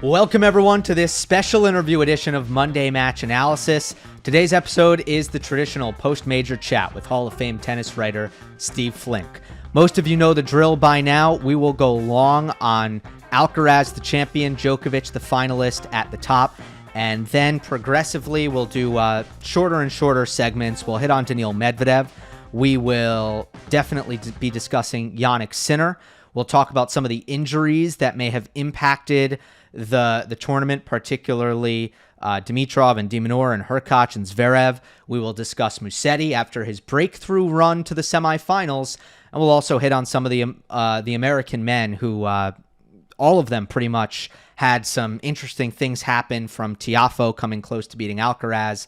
Welcome, everyone, to this special interview edition of Monday Match Analysis. Today's episode is the traditional post-major chat with Hall of Fame tennis writer Steve Flink. Most of you know the drill by now. We will go long on Alcaraz, the champion, Djokovic, the finalist, at the top. And then progressively, we'll do shorter and shorter segments. We'll hit on Daniil Medvedev. We will definitely be discussing Jannik Sinner. We'll talk about some of the injuries that may have impacted the tournament, particularly Dimitrov and Minaur and Hurkacz and Zverev. We will discuss Musetti after his breakthrough run to the semifinals, and we'll also hit on some of the American men who, all of them pretty much had some interesting things happen, from Tiafoe coming close to beating Alcaraz,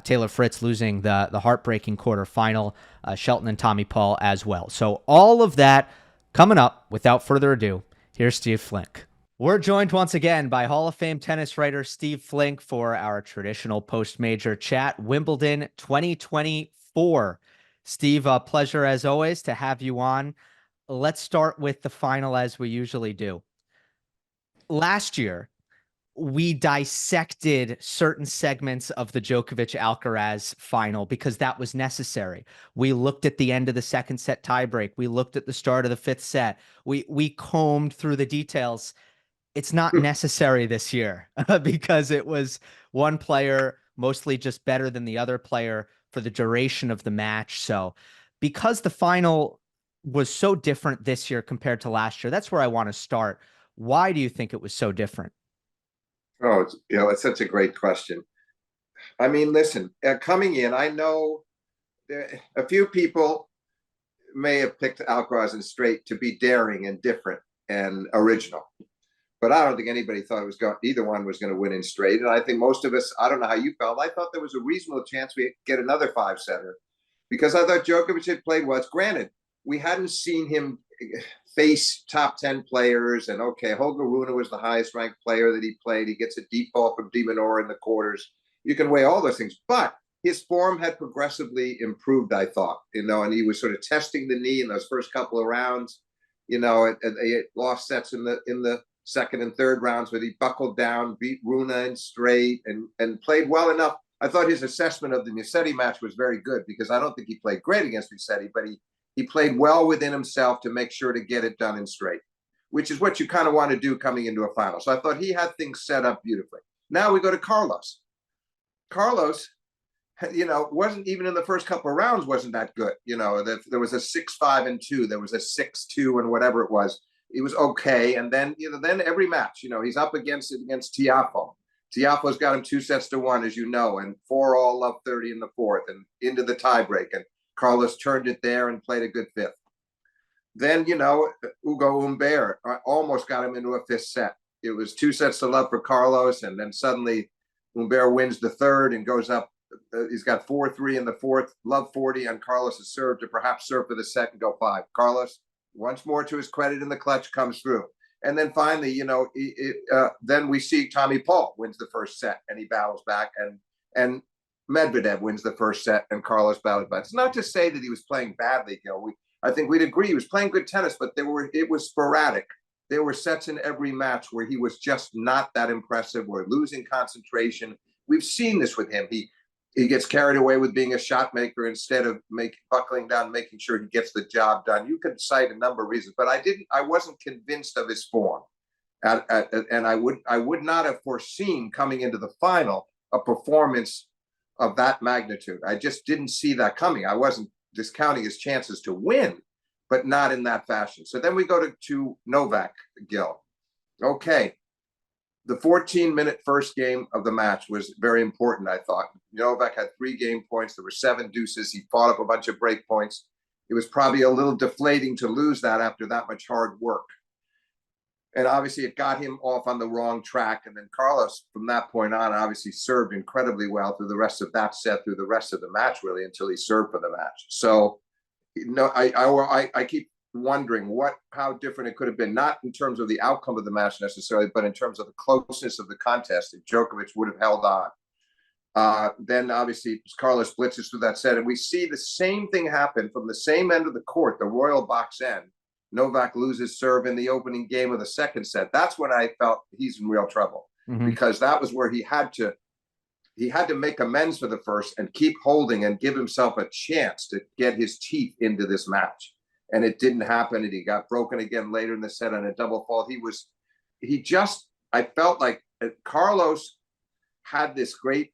Taylor Fritz losing the heartbreaking quarterfinal, Shelton and Tommy Paul as well. So all of that coming up. Without further ado, here's Steve Flink. We're joined once again by Hall of Fame tennis writer Steve Flink for our traditional post-major chat, Wimbledon 2024. Steve, a pleasure as always to have you on. Let's start with the final as we usually do. Last year, we dissected certain segments of the Djokovic-Alcaraz final because that was necessary. We looked at the end of the second set tiebreak. We looked at the start of the fifth set. We combed through the details. It's not necessary this year because it was one player mostly just better than the other player for the duration of the match. So because the final was so different this year compared to last year, that's where I want to start. Why do you think it was so different? Oh, it's such a great question. I mean, listen, coming in, I know a few people may have picked Alcaraz and straight to be daring and different and original. But I don't think anybody thought either one was going to win in straight. And I think most of us, I don't know how you felt, I thought there was a reasonable chance we'd get another 5-setter because I thought Djokovic had played well. Granted, we hadn't seen him face top 10 players. And okay, Holger Rune was the highest ranked player that he played. He gets a default from Minaur in the quarters. You can weigh all those things. But his form had progressively improved, I thought, and he was sort of testing the knee in those first couple of rounds. He lost sets in the second and third rounds, but he buckled down, beat Rune in straight, and played well enough. I thought his assessment of the Musetti match was very good because I don't think he played great against Musetti, but he played well within himself to make sure to get it done in straight, which is what you kind of want to do coming into a final. So I thought he had things set up beautifully. Now we go to Carlos. Carlos, wasn't even in the first couple of rounds, wasn't that good. There was a 6-5 and 2. There was a 6-2 and whatever it was. It was okay. And then, then every match, he's up against Tiafoe. Tiafoe's got him 2-1, as you know, and 4-all love 30 in the fourth and into the tiebreak. And Carlos turned it there and played a good fifth. Then, Hugo Hubert almost got him into a fifth set. It was 2-love for Carlos. And then suddenly Hubert wins the third and goes up. He's got 4-3 in the fourth, love 40 on Carlos' serve to perhaps serve for the second, go 5. Carlos, once more to his credit in the clutch, comes through. And then finally, then we see Tommy Paul wins the first set and he battles back, and Medvedev wins the first set and Carlos battles back. It's not to say that he was playing badly, Gil. I think we'd agree he was playing good tennis, but it was sporadic. There were sets in every match where he was just not that impressive, or losing concentration. We've seen this with him. He gets carried away with being a shot maker instead of buckling down, making sure he gets the job done. You could cite a number of reasons, but I wasn't convinced of his form. And I would not have foreseen coming into the final a performance of that magnitude. I just didn't see that coming. I wasn't discounting his chances to win, but not in that fashion. So then we go to Novak, Gil. Okay. The 14-minute first game of the match was very important, I thought. Novak had 3 game points. There were 7 deuces. He fought up a bunch of break points. It was probably a little deflating to lose that after that much hard work. And obviously it got him off on the wrong track. And then Carlos, from that point on, obviously served incredibly well through the rest of that set, through the rest of the match, really, until he served for the match. So, I keep wondering how different it could have been, not in terms of the outcome of the match necessarily, but in terms of the closeness of the contest, if Djokovic would have held on. Then obviously Carlos blitzes through that set, and we see the same thing happen from the same end of the court, the royal box end, Novak loses serve in the opening game of the second set. That's when I felt he's in real trouble, because that was where he had to make amends for the first and keep holding and give himself a chance to get his teeth into this match. And it didn't happen, and he got broken again later in the set on a double fault. I felt like Carlos had this great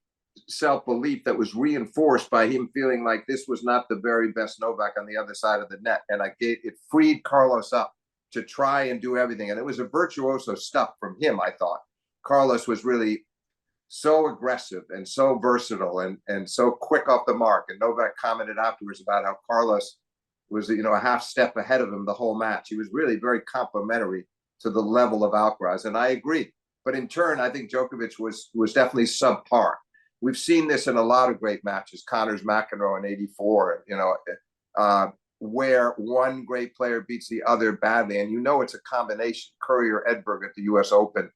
self-belief that was reinforced by him feeling like this was not the very best Novak on the other side of the net. And it freed Carlos up to try and do everything. And it was a virtuoso stuff from him, I thought. Carlos was really so aggressive and so versatile and so quick off the mark. And Novak commented afterwards about how Carlos was, a half step ahead of him the whole match. He was really very complimentary to the level of Alcaraz, and I agree. But in turn, I think Djokovic was definitely subpar. We've seen this in a lot of great matches, Connors McEnroe in '84, where one great player beats the other badly, and it's a combination. Courier Edberg at the U.S. Open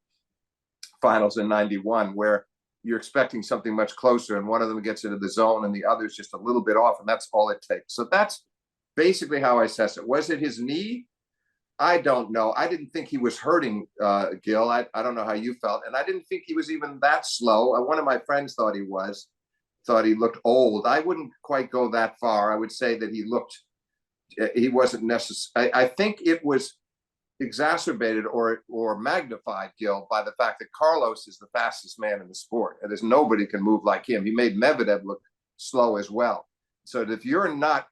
finals in '91, where you're expecting something much closer, and one of them gets into the zone, and the other's just a little bit off, and that's all it takes. So that's basically how I assess it. Was it his knee? I don't know. I didn't think he was hurting, Gill. I don't know how you felt. And I didn't think he was even that slow. One of my friends thought he looked old. I wouldn't quite go that far. I would say that he wasn't necessary. I think it was exacerbated or magnified, Gill, by the fact that Carlos is the fastest man in the sport. And there's nobody can move like him. He made Medvedev look slow as well. So if you're not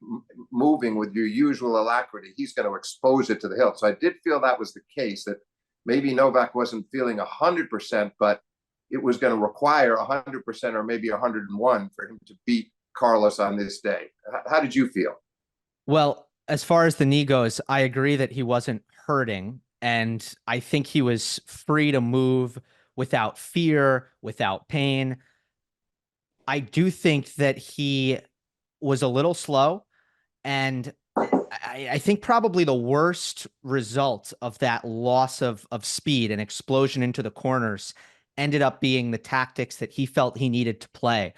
moving with your usual alacrity, he's going to expose it to the hilt. So I did feel that was the case, that maybe Novak wasn't feeling 100%, but it was going to require 100% or maybe 101 for him to beat Carlos on this day. How did you feel? Well, as far as the knee goes, I agree that he wasn't hurting, and I think he was free to move without fear, without pain. I do think that he was a little slow, and I think probably the worst result of that loss of speed and explosion into the corners ended up being the tactics that he felt he needed to play.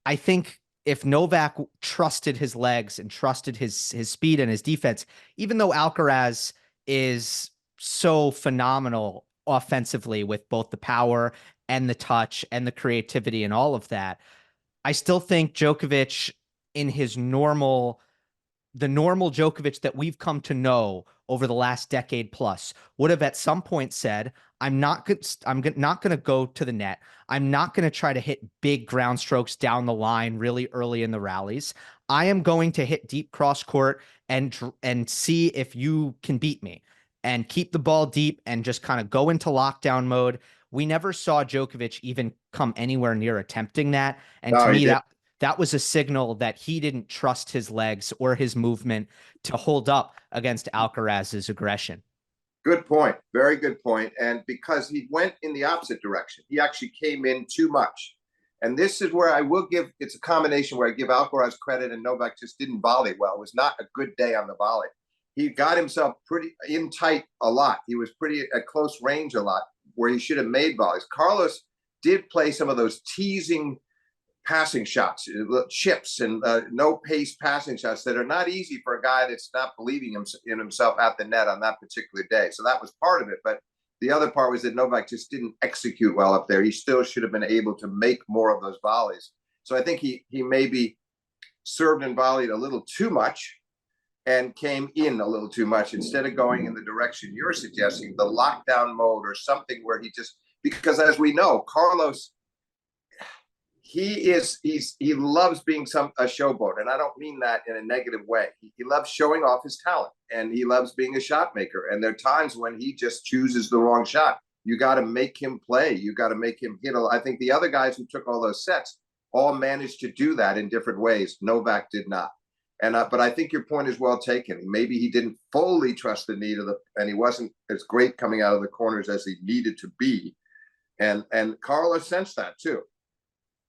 I think if Novak trusted his legs and trusted his speed and his defense, even though Alcaraz is so phenomenal offensively with both the power and the touch and the creativity and all of that, I still think Djokovic, in his the normal Djokovic that we've come to know over the last decade plus, would have at some point said, I'm not going to go to the net. I'm not going to try to hit big ground strokes down the line really early in the rallies. I am going to hit deep cross court and see if you can beat me, and keep the ball deep and just kind of go into lockdown mode. We never saw Djokovic even come anywhere near attempting that. And to me, that was a signal that he didn't trust his legs or his movement to hold up against Alcaraz's aggression. Good point. Very good point. And because he went in the opposite direction, he actually came in too much. And this is where it's a combination where I give Alcaraz credit and Novak just didn't volley well. It was not a good day on the volley. He got himself pretty in tight a lot. He was pretty at close range a lot where he should have made volleys. Carlos did play some of those teasing passing shots, chips, and no pace passing shots that are not easy for a guy that's not believing in himself at the net on that particular day. So that was part of it. But the other part was that Novak just didn't execute well up there. He still should have been able to make more of those volleys. So I think he maybe served and volleyed a little too much and came in a little too much instead of going in the direction you're suggesting, the lockdown mode or something where because as we know, Carlos, he loves being a showboat, and I don't mean that in a negative way. He loves showing off his talent, and he loves being a shot maker. And there are times when he just chooses the wrong shot. You got to make him play. You got to make him hit. I think the other guys who took all those sets all managed to do that in different ways. Novak did not. But I think your point is well taken. Maybe he didn't fully trust the knee and he wasn't as great coming out of the corners as he needed to be. And Carlos sensed that too.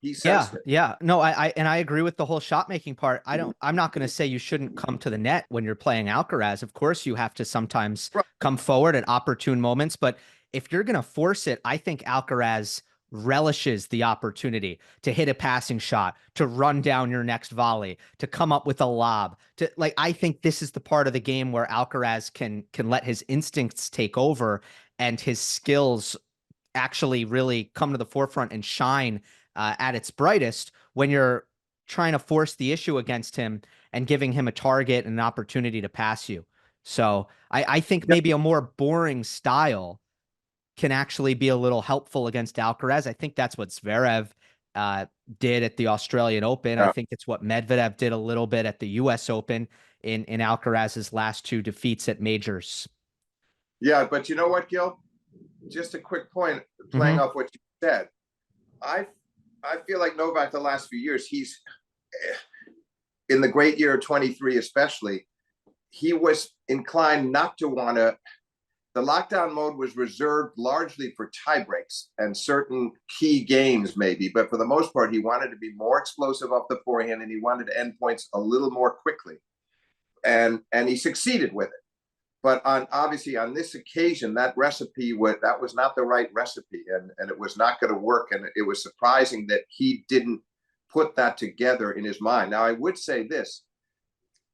He sensed it. Yeah. No, I agree with the whole shot making part. I'm not going to say you shouldn't come to the net when you're playing Alcaraz. Of course, you have to sometimes come forward at opportune moments. But if you're going to force it, I think Alcaraz relishes the opportunity to hit a passing shot, to run down your next volley, to come up with a lob. To like, I think this is the part of the game where Alcaraz can let his instincts take over and his skills actually really come to the forefront and shine at its brightest when you're trying to force the issue against him and giving him a target and an opportunity to pass you. So I think maybe a more boring style can actually be a little helpful against Alcaraz. I think that's what Zverev did at the Australian Open. I think it's what Medvedev did a little bit at the US Open in Alcaraz's last two defeats at majors. Yeah, but you know what, Gil? Just a quick point, playing off what you said. I feel like Novak the last few years, he's in the great year of 23 especially, he was inclined not to want to. The lockdown mode was reserved largely for tie breaks and certain key games maybe, but for the most part, he wanted to be more explosive off the forehand and he wanted to end points a little more quickly. And he succeeded with it. But obviously on this occasion, that was not the right recipe and it was not going to work. And it was surprising that he didn't put that together in his mind. Now, I would say this.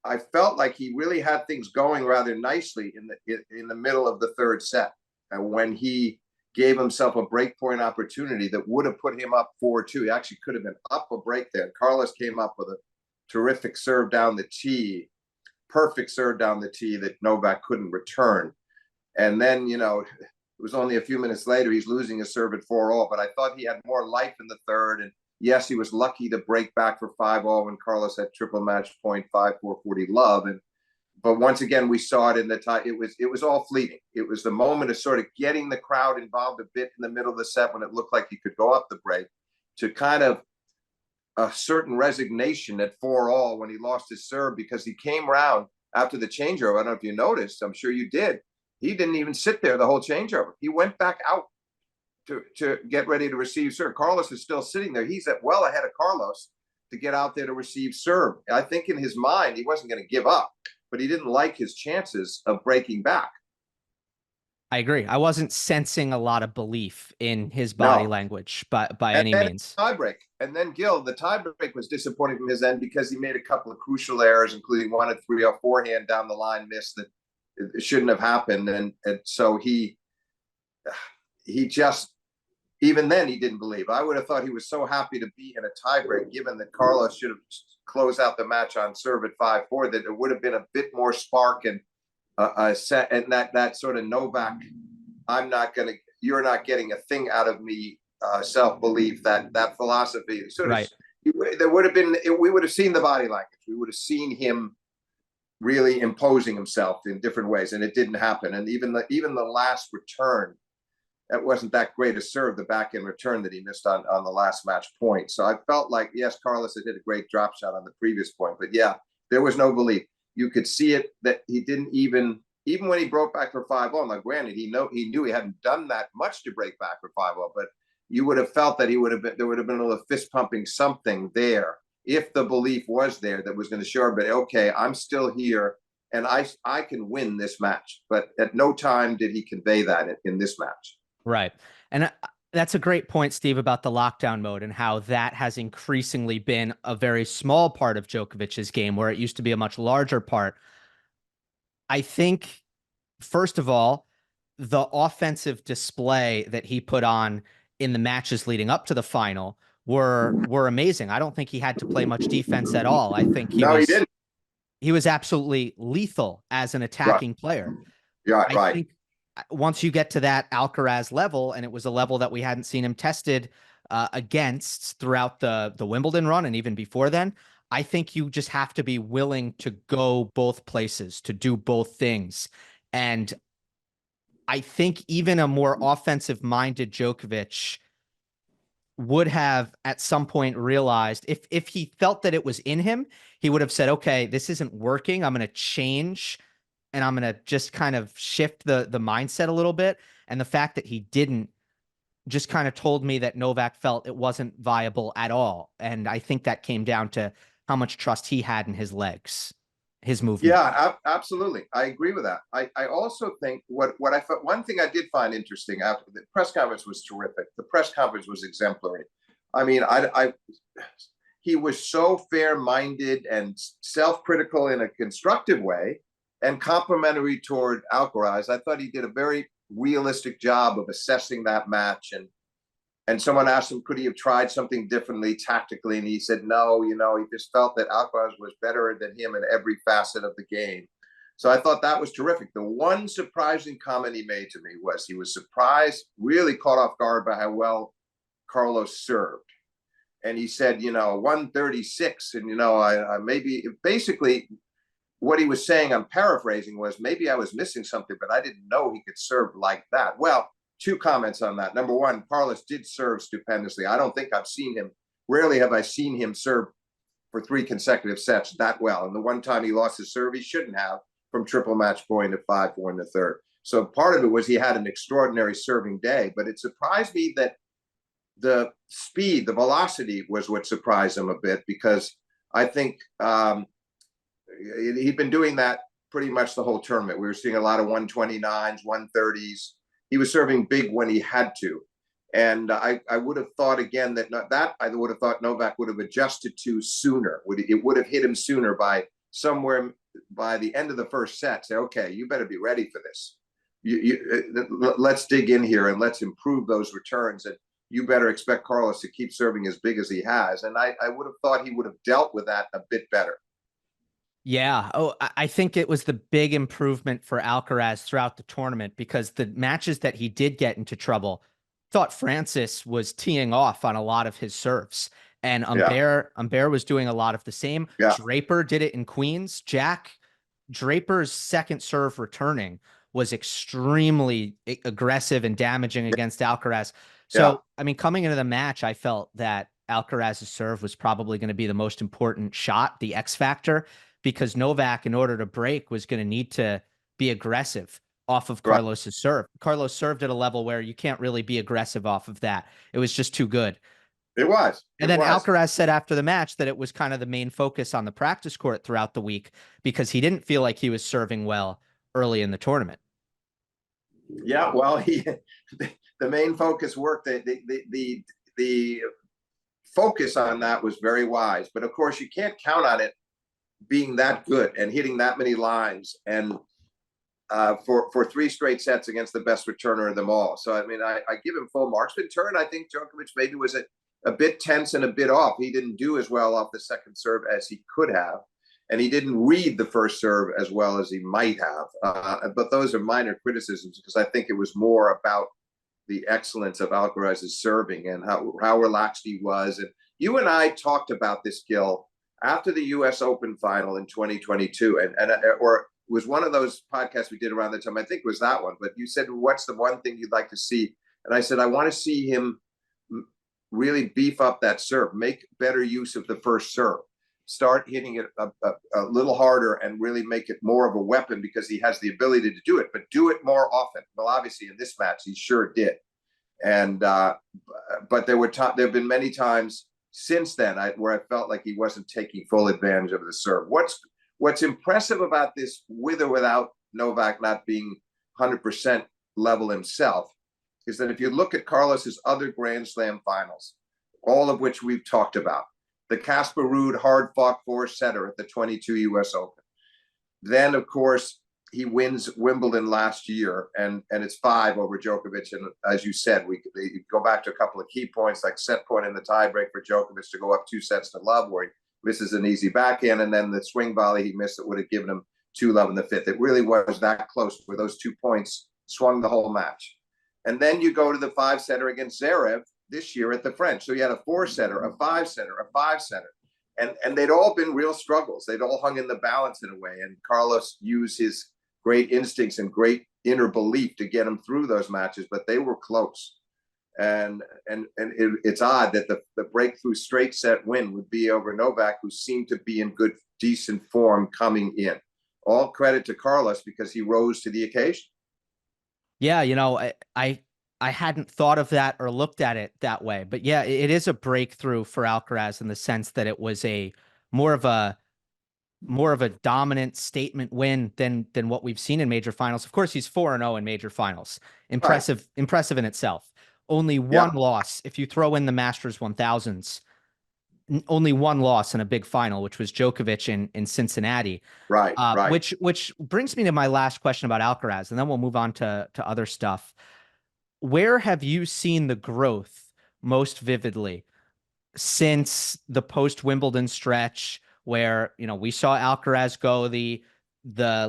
I felt like he really had things going rather nicely in the middle of the third set. And when he gave himself a breakpoint opportunity that would have put him up 4-2, he actually could have been up a break there. Carlos came up with a terrific serve down the tee, perfect serve down the tee that Novak couldn't return. And then, it was only a few minutes later, he's losing his serve at 4-all, but I thought he had more life in the third. And yes, he was lucky to break back for 5-all when Carlos had triple match point, 5-4, 40 love. But once again, we saw it in the tie. It was all fleeting. It was the moment of sort of getting the crowd involved a bit in the middle of the set when it looked like he could go up the break, to kind of a certain resignation at 4-all when he lost his serve, because he came around after the changeover. I don't know if you noticed. I'm sure you did. He didn't even sit there the whole changeover. He went back out to get ready to receive serve. Carlos is still sitting there. He's well ahead of Carlos to get out there to receive serve. I think in his mind, he wasn't going to give up, but he didn't like his chances of breaking back. I agree. I wasn't sensing a lot of belief in his body language by any means. Tiebreak. And then Gill, the tiebreak was disappointing from his end because he made a couple of crucial errors, including one at 3-0 forehand down the line miss that it shouldn't have happened. And so he just, even then he didn't believe. I would have thought he was so happy to be in a tiebreak, given that Carlos should have closed out the match on serve at 5-4, that it would have been a bit more spark and set, and that sort of Novak, you're not getting a thing out of me, self-belief, that philosophy. Sort of, there would have been, we would have seen the body language. We would have seen him really imposing himself in different ways, and it didn't happen. And even the last return, that wasn't that great a serve, the back end return that he missed on the last match point. So I felt like, yes, Carlos had hit a great drop shot on the previous point, but yeah, there was no belief. You could see it that he didn't even when he broke back for 5-0. Now, granted, he knew he hadn't done that much to break back for 5-0, but you would have felt that there would have been a little fist pumping something there if the belief was there that was going to show, but okay, I'm still here and I can win this match. But at no time did he convey that in this match. Right. And that's a great point, Steve, about the lockdown mode and how that has increasingly been a very small part of Djokovic's game, where it used to be a much larger part. I think, first of all, the offensive display that he put on in the matches leading up to the final were amazing. I don't think he had to play much defense at all. I think he was absolutely lethal as an attacking player. Yeah, I think once you get to that Alcaraz level, and it was a level that we hadn't seen him tested against throughout the Wimbledon run and even before then, I think you just have to be willing to go both places, to do both things. And I think even a more offensive-minded Djokovic would have at some point realized, if he felt that it was in him, he would have said, okay, this isn't working. I'm going to change, and I'm going to just kind of shift the mindset a little bit. And the fact that he didn't just kind of told me that Novak felt it wasn't viable at all. And I think that came down to how much trust he had in his legs. his movement. Yeah, absolutely. I agree with that. I also think what I thought, one thing I did find interesting after the press conference was terrific. The press conference was exemplary. I mean, he was so fair-minded and self-critical in a constructive way and complimentary toward Alcaraz. I thought he did a very realistic job of assessing that match. And someone asked him, could he have tried something differently tactically? And he said, no, he just felt that Alcaraz was better than him in every facet of the game. So I thought that was terrific. The one surprising comment he made to me was he was surprised, really caught off guard by how well Carlos served. And he said, 136. And, I maybe basically what he was saying, I'm paraphrasing, was maybe I was missing something, but I didn't know he could serve like that. Well, two comments on that. Number one, Carlos did serve stupendously. I don't think I've seen him. Rarely have I seen him serve for 3 consecutive sets that well. And the one time he lost his serve, he shouldn't have, from triple match point to 5-4 in the third. So part of it was he had an extraordinary serving day, but it surprised me that the speed, the velocity was what surprised him a bit, because I think he'd been doing that pretty much the whole tournament. We were seeing a lot of 129s, 130s. He was serving big when he had to. And I would have thought again I would have thought Novak would have adjusted to sooner. It would have hit him sooner by the end of the first set. Say, okay, you better be ready for this. Let's dig in here and let's improve those returns. And you better expect Carlos to keep serving as big as he has. And I would have thought he would have dealt with that a bit better. Yeah. Oh, I think it was the big improvement for Alcaraz throughout the tournament, because the matches that he did get into trouble, thought Frances was teeing off on a lot of his serves, and Humbert was doing a lot of the same. Yeah. Draper did it in Queens. Draper's second serve returning was extremely aggressive and damaging against Alcaraz. So, I mean, coming into the match, I felt that Alcaraz's serve was probably going to be the most important shot, the X factor, because Novak, in order to break, was going to need to be aggressive off of Carlos's serve. Carlos served at a level where you can't really be aggressive off of that. It was just too good. It was. And then Alcaraz said after the match that it was kind of the main focus on the practice court throughout the week, because he didn't feel like he was serving well early in the tournament. Yeah, well, the main focus worked. The focus on that was very wise. But of course, you can't count on it being that good and hitting that many lines, and for 3 straight sets against the best returner of them all. So, I mean, I give him full marks. In turn, I think Djokovic maybe was a bit tense and a bit off. He didn't do as well off the second serve as he could have, and he didn't read the first serve as well as he might have. But those are minor criticisms, because I think it was more about the excellence of Alcaraz's serving and how relaxed he was. And you and I talked about this, Gill, after the U.S. Open final in 2022, or it was one of those podcasts we did around the time. I think it was that one. But you said, what's the one thing you'd like to see? And I said, I want to see him really beef up that serve, make better use of the first serve, start hitting it a little harder, and really make it more of a weapon, because he has the ability to do it, but do it more often. Well, obviously in this match, he sure did. And but there have been many times since then where I felt like he wasn't taking full advantage of the serve. What's impressive about this, with or without Novak not being 100% level himself, is that if you look at Carlos's other Grand Slam finals, all of which we've talked about, the Casper Ruud hard-fought 4-setter at the 22 U.S. Open. Then, of course, he wins Wimbledon last year, and it's 5 over Djokovic. And as you said, they go back to a couple of key points, like set point in the tiebreak for Djokovic to go up 2-0 where he misses an easy backhand, and then the swing volley he missed that would have given him 2-love in the fifth. It really was that close, where those 2 points swung the whole match. And then you go to the 5-setter against Zverev this year at the French. So you had a 4-setter, a 5-setter, a 5-setter. And they'd all been real struggles. They'd all hung in the balance in a way. And Carlos used his great instincts and great inner belief to get him through those matches, but they were close. And it's odd that the breakthrough straight set win would be over Novak, who seemed to be in good, decent form coming in. All credit to Carlos, because he rose to the occasion. Yeah, I hadn't thought of that or looked at it that way, but yeah, it is a breakthrough for Alcaraz in the sense that it was more of a more of a dominant statement win than what we've seen in major finals. Of course, he's 4-0 in major finals. Right. Impressive in itself. Only one Yeah. loss if you throw in the Masters 1000s. Only one loss in a big final, which was Djokovic in Cincinnati. Right. Right. Which brings me to my last question about Alcaraz, and then we'll move on to other stuff. Where have you seen the growth most vividly since the post Wimbledon stretch, where we saw Alcaraz go the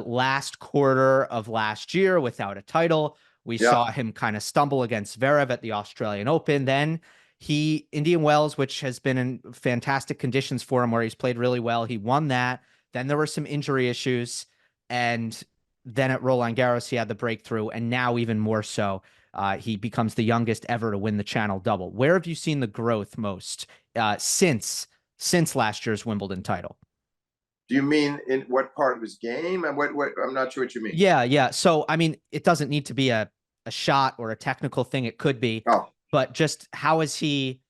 last quarter of last year without a title? We Yeah. saw him kind of stumble against Zverev at the Australian Open. Then Indian Wells, which has been in fantastic conditions for him, where he's played really well. He won that. Then there were some injury issues, and then at Roland Garros he had the breakthrough, and now even more so. He becomes the youngest ever to win the Channel Double. Where have you seen the growth most since last year's Wimbledon title? Do you mean in what part of his game? And what I'm not sure what you mean. Yeah. So I mean, it doesn't need to be a shot or a technical thing. It could be, Oh, but just how has he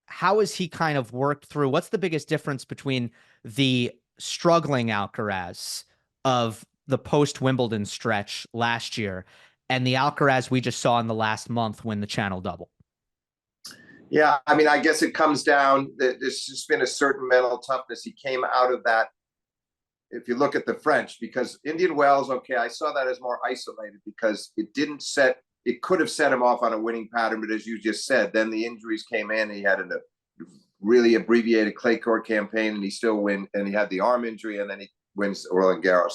kind of worked through? What's the biggest difference between the struggling Alcaraz of the post Wimbledon stretch last year and the Alcaraz we just saw in the last month win the Channel Double? yeah. I mean, I guess it comes down that there's just been a certain mental toughness. He came out of that. If you look at the French, because Indian Wells, okay, I saw that as more isolated because it could have set him off on a winning pattern, but as you just said, then the injuries came in. He had a really abbreviated clay court campaign, and he still win, and he had the arm injury, and then he wins Roland Garros.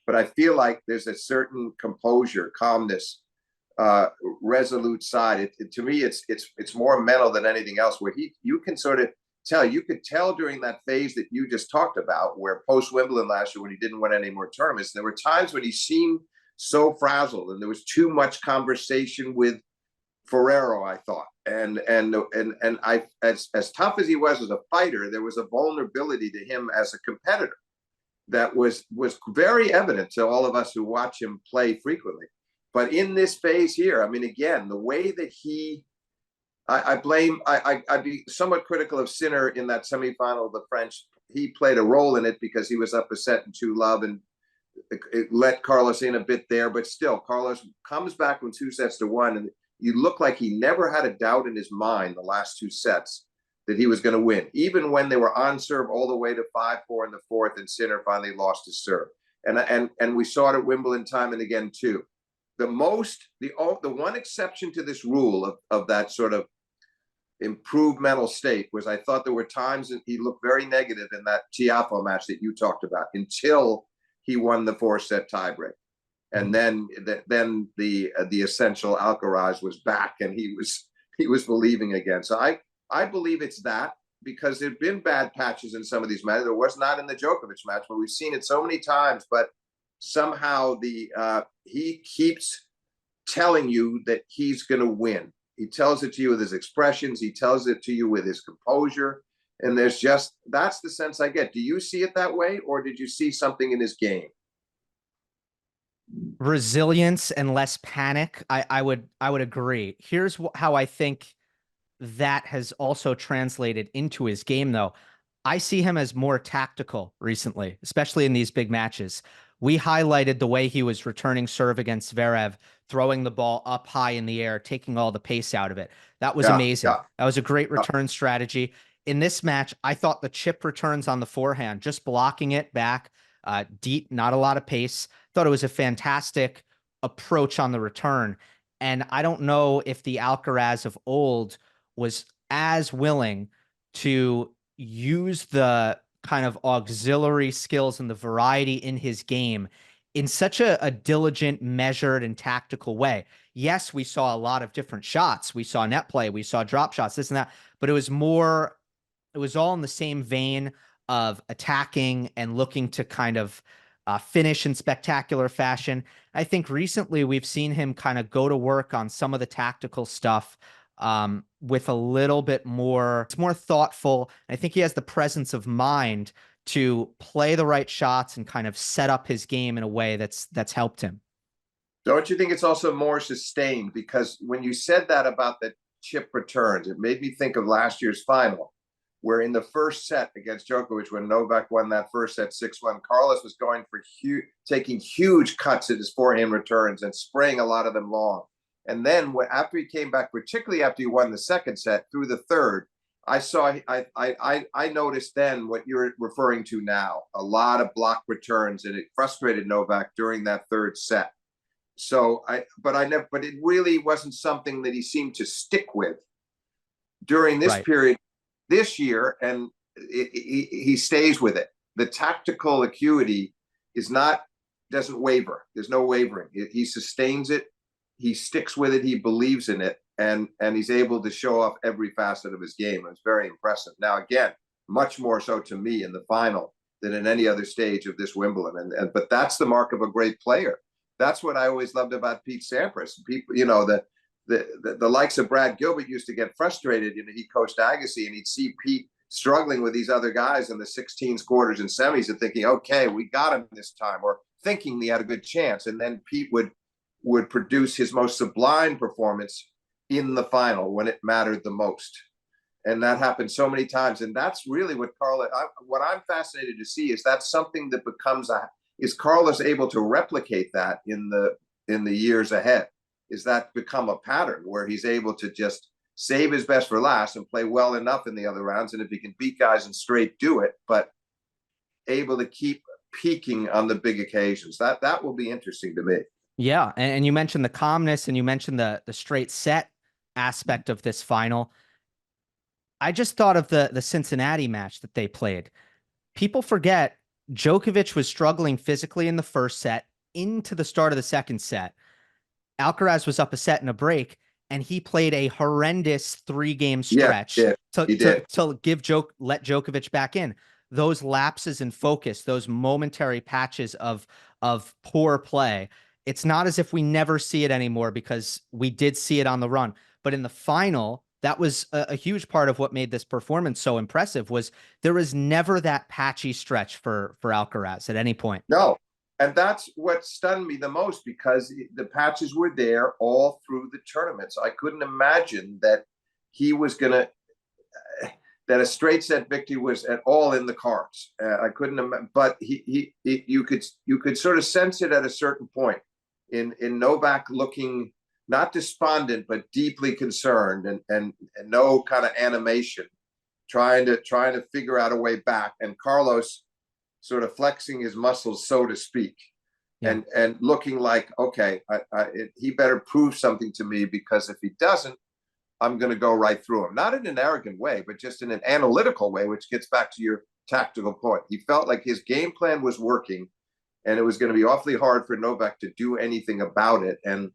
But I feel like there's a certain composure, calmness, resolute side. To me, it's more mental than anything else. Where you can sort of you could tell during that phase that you just talked about, where post Wimbledon last year, when he didn't win any more tournaments, there were times when he seemed so frazzled, and there was too much conversation with Ferrero, I thought, and I, as tough as he was as a fighter, there was a vulnerability to him as a competitor that was very evident to all of us who watch him play frequently. But in this phase here, I mean, again, the way that I'd be somewhat critical of Sinner in that semifinal of the French. He played a role in it because he was up a set and 2-love, and it let Carlos in a bit there. But still, Carlos comes back from 2-1, and you look like he never had a doubt in his mind the last 2 sets that he was going to win, even when they were on serve all the way to 5-4 in the fourth, and Sinner finally lost his serve. And we saw it at Wimbledon time and again too. The one exception to this rule of that sort of improved mental state was, I thought there were times that he looked very negative in that Tiafoe match that you talked about, until he won the 4-set tiebreak. And then the essential Alcaraz was back, and he was believing again. So I believe it's that, because there've been bad patches in some of these matches. There was not in the Djokovic match, but we've seen it so many times. But somehow he keeps telling you that he's going to win. He tells it to you with his expressions. He tells it to you with his composure. And that's the sense I get. Do you see it that way, or did you see something in his game? Resilience and less panic. I would agree. Here's how I think that has also translated into his game, though. I see him as more tactical recently, especially in these big matches. We highlighted the way he was returning serve against Zverev, throwing the ball up high in the air, taking all the pace out of it. That was amazing. Yeah. That was a great return strategy. In this match, I thought the chip returns on the forehand, just blocking it back, deep, not a lot of pace. Thought it was a fantastic approach on the return. And I don't know if the Alcaraz of old was as willing to use the kind of auxiliary skills and the variety in his game in such a diligent, measured, and tactical way. Yes, we saw a lot of different shots. We saw net play, we saw drop shots, this and that, but it was all in the same vein of attacking and looking to kind of finish in spectacular fashion. I think recently we've seen him kind of go to work on some of the tactical stuff with a little bit more, it's more thoughtful. I think he has the presence of mind to play the right shots and kind of set up his game in a way that's helped him. Don't you think it's also more sustained? Because when you said that about the chip returns, it made me think of last year's final, where in the first set against Djokovic, when Novak won that first set 6-1, Carlos was going for taking huge cuts at his forehand returns and spraying a lot of them long. And then after he came back, particularly after he won the second set through the third, I noticed then what you're referring to now, a lot of block returns, and it frustrated Novak during that third set. So but it really wasn't something that he seemed to stick with during this period this year, and he stays with it. The tactical acuity doesn't waver. There's no wavering. He sustains it. He sticks with it. He believes in it, and he's able to show off every facet of his game. It was very impressive. Now, again, much more so to me in the final than in any other stage of this Wimbledon. But that's the mark of a great player. That's what I always loved about Pete Sampras. People, the likes of Brad Gilbert used to get frustrated. He coached Agassi, and he'd see Pete struggling with these other guys in the 16s, quarters, and semis, and thinking, okay, we got him this time, or thinking he had a good chance. And then Pete would produce his most sublime performance in the final when it mattered the most. And that happened so many times. And that's really what what I'm fascinated to see is that something that is Carlos able to replicate that in the years ahead? Is that become a pattern where he's able to just save his best for last and play well enough in the other rounds? And if he can beat guys in straight, do it, but able to keep peaking on the big occasions. That will be interesting to me. Yeah. And you mentioned the calmness, and you mentioned the straight set aspect of this final. I just thought of the Cincinnati match that they played. People forget Djokovic was struggling physically in the first set into the start of the second set. Alcaraz was up a set and a break, and he played a horrendous 3-game stretch to let Djokovic back in. Those lapses in focus, those momentary patches of poor play. It's not as if we never see it anymore, because we did see it on the run. But in the final, that was a huge part of what made this performance so impressive. Was there was never that patchy stretch for Alcaraz at any point. No. And that's what stunned me the most, because the patches were there all through the tournaments. I couldn't imagine that that a straight set victory was at all in the cards. I couldn't, but you could sort of sense it at a certain point in Novak looking not despondent, but deeply concerned, and no kind of animation, trying to figure out a way back. And Carlos sort of flexing his muscles, so to speak, and looking like, okay, he better prove something to me, because if he doesn't, I'm going to go right through him. Not in an arrogant way, but just in an analytical way, which gets back to your tactical point. He felt like his game plan was working, and it was going to be awfully hard for Novak to do anything about it. And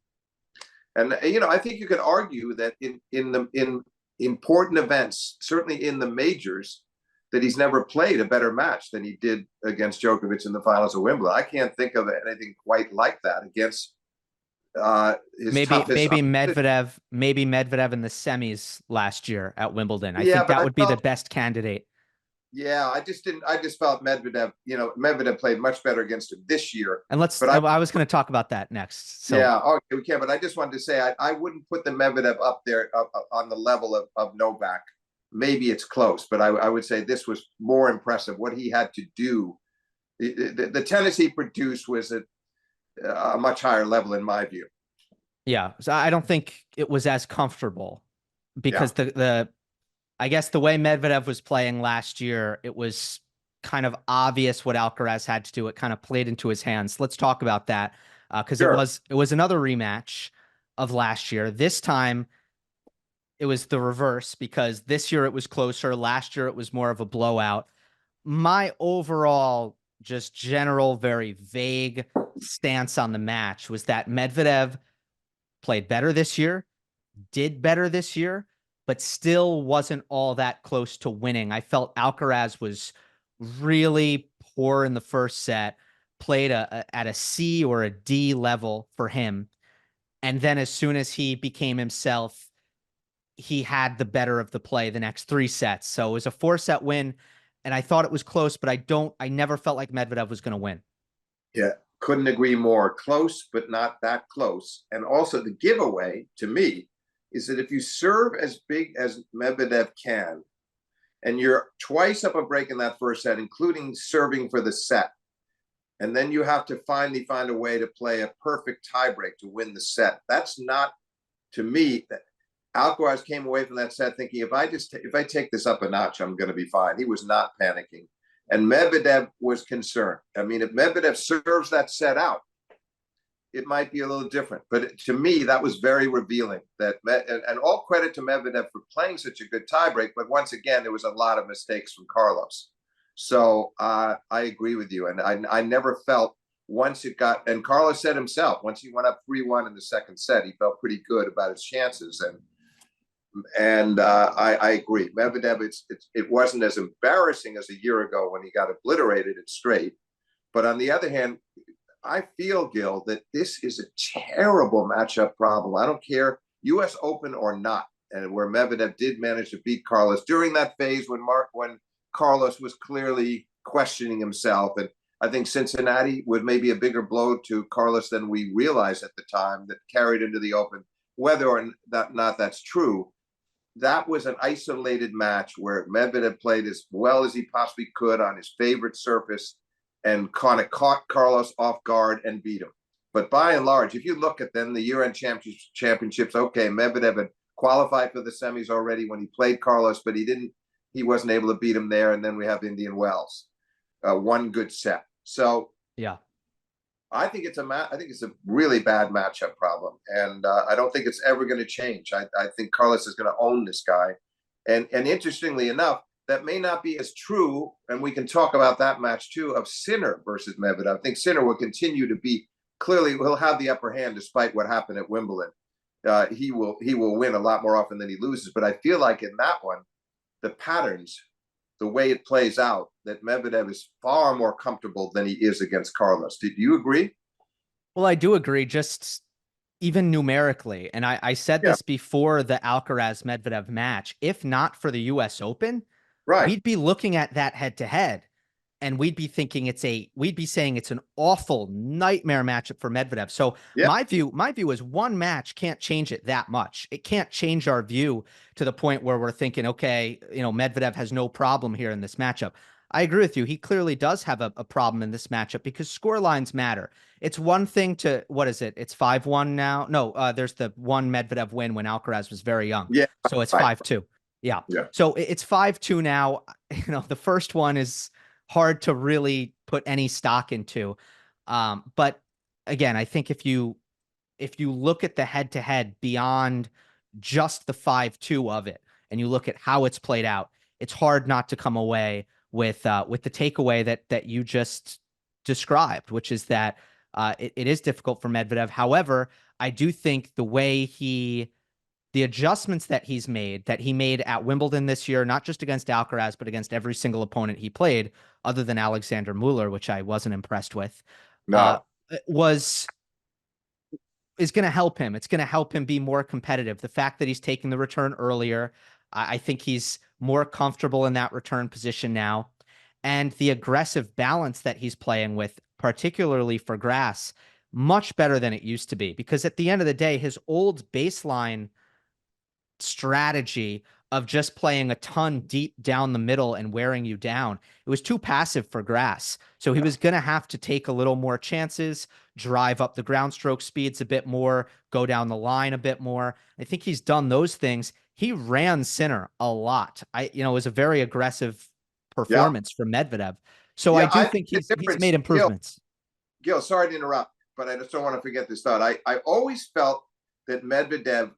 I think you could argue that in important events, certainly in the majors, that he's never played a better match than he did against Djokovic in the finals of Wimbledon. I can't think of anything quite like that against his maybe Medvedev in the semis last year at Wimbledon. I think that would be the best candidate. Yeah, I just felt Medvedev played much better against him this year. And I was going to talk about that next. So. Yeah, okay, we can. But I just wanted to say I wouldn't put the Medvedev up there on the level of Novak. Maybe it's close, but I would say this was more impressive. What he had to do, the tennis he produced was at a much higher level in my view. Yeah, so I don't think it was as comfortable, because I guess the way Medvedev was playing last year, it was kind of obvious what Alcaraz had to do. It kind of played into his hands. Let's talk about that, because it was another rematch of last year. This time, it was the reverse, because this year it was closer. Last year it was more of a blowout. My overall, just general, very vague stance on the match was that Medvedev played better this year, did better this year, but still wasn't all that close to winning. I felt Alcaraz was really poor in the first set, played at a C or a D level for him. And then as soon as he became himself, he had the better of the play the next 3 sets. So it was a 4-set win, and I thought it was close, but I never felt like Medvedev was going to win. Yeah, couldn't agree more. Close, but not that close. And also the giveaway to me is that if you serve as big as Medvedev can, and you're twice up a break in that first set, including serving for the set. And then you have to finally find a way to play a perfect tiebreak to win the set. That's not, to me, Alcaraz came away from that set thinking, if I take this up a notch, I'm going to be fine. He was not panicking. And Medvedev was concerned. I mean, if Medvedev serves that set out, it might be a little different. But to me, that was very revealing. And all credit to Medvedev for playing such a good tiebreak. But once again, there was a lot of mistakes from Carlos. So I agree with you. And I never felt once it got, and Carlos said himself, once he went up 3-1 in the second set, he felt pretty good about his chances. And I agree. Medvedev, it wasn't as embarrassing as a year ago when he got obliterated at straight. But on the other hand, I feel, Gill, that this is a terrible matchup problem. I don't care, U.S. Open or not, and where Medvedev did manage to beat Carlos during that phase when Carlos was clearly questioning himself. And I think Cincinnati was maybe a bigger blow to Carlos than we realized at the time, that carried into the Open. Whether or not that's true, that was an isolated match where Medvedev played as well as he possibly could on his favorite surface and kind of caught Carlos off guard and beat him. But by and large, if you look at then the year-end championships, okay, Medvedev had qualified for the semis already when he played Carlos, but he wasn't able to beat him there. And then we have Indian Wells, one good set. So yeah, I think it's a really bad matchup problem, and I don't think it's ever going to change. I think Carlos is going to own this guy, and interestingly enough, that may not be as true, and we can talk about that match too, of Sinner versus Medvedev. I think Sinner will continue to be, clearly he'll have the upper hand despite what happened at Wimbledon. He will win a lot more often than he loses, but I feel like in that one, the patterns, the way it plays out, that Medvedev is far more comfortable than he is against Carlos. Do you agree? Well, I do agree, just even numerically. And I said this before the Alcaraz Medvedev match. If not for the US Open, right, we'd be looking at that head to head and we'd be thinking we'd be saying it's an awful nightmare matchup for Medvedev. So my view is one match can't change it that much. It can't change our view to the point where we're thinking, okay, Medvedev has no problem here in this matchup. I agree with you. He clearly does have a problem in this matchup because score lines matter. It's one thing to, what is it? It's 5-1 now. No, there's the one Medvedev win when Alcaraz was very young. Yeah. So it's 5-2. Yeah. So it's 5-2 now. The first one is hard to really put any stock into. But again, I think if you look at the head to head beyond just the 5-2 of it, and you look at how it's played out, it's hard not to come away with the takeaway that you just described, which is that it is difficult for Medvedev. However, I do think the adjustments that he made at Wimbledon this year, not just against Alcaraz, but against every single opponent he played, other than Alexander Mueller, which I wasn't impressed with, is going to help him. It's going to help him be more competitive. The fact that he's taking the return earlier, I think he's more comfortable in that return position now. And the aggressive balance that he's playing with, particularly for grass, much better than it used to be. Because at the end of the day, his old baseline strategy of just playing a ton deep down the middle and wearing you down, it was too passive for grass. So he was going to have to take a little more chances, drive up the ground stroke speeds a bit more, go down the line a bit more. I think he's done those things. He ran Sinner a lot. It was a very aggressive performance for Medvedev. So I do think he's made improvements. Gill, sorry to interrupt, but I just don't want to forget this thought. I always felt that Medvedev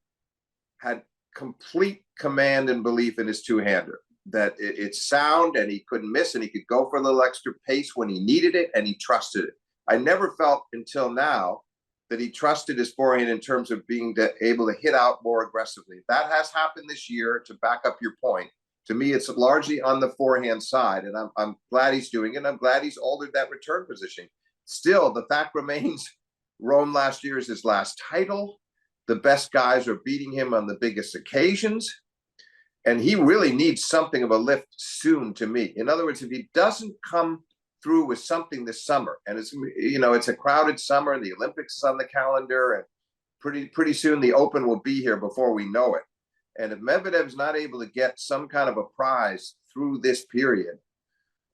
had complete command and belief in his two-hander, that it's sound and he couldn't miss and he could go for a little extra pace when he needed it and he trusted it. I never felt until now that he trusted his forehand in terms of being able to hit out more aggressively. That has happened this year, to back up your point. To me, it's largely on the forehand side, and I'm glad he's doing it. I'm glad he's altered that return position. Still, the fact remains, Rome last year is his last title. The best guys are beating him on the biggest occasions. And he really needs something of a lift soon, to me. In other words, if he doesn't come through with something this summer, and it's a crowded summer and the Olympics is on the calendar, and pretty soon the Open will be here before we know it. And if Medvedev's not able to get some kind of a prize through this period,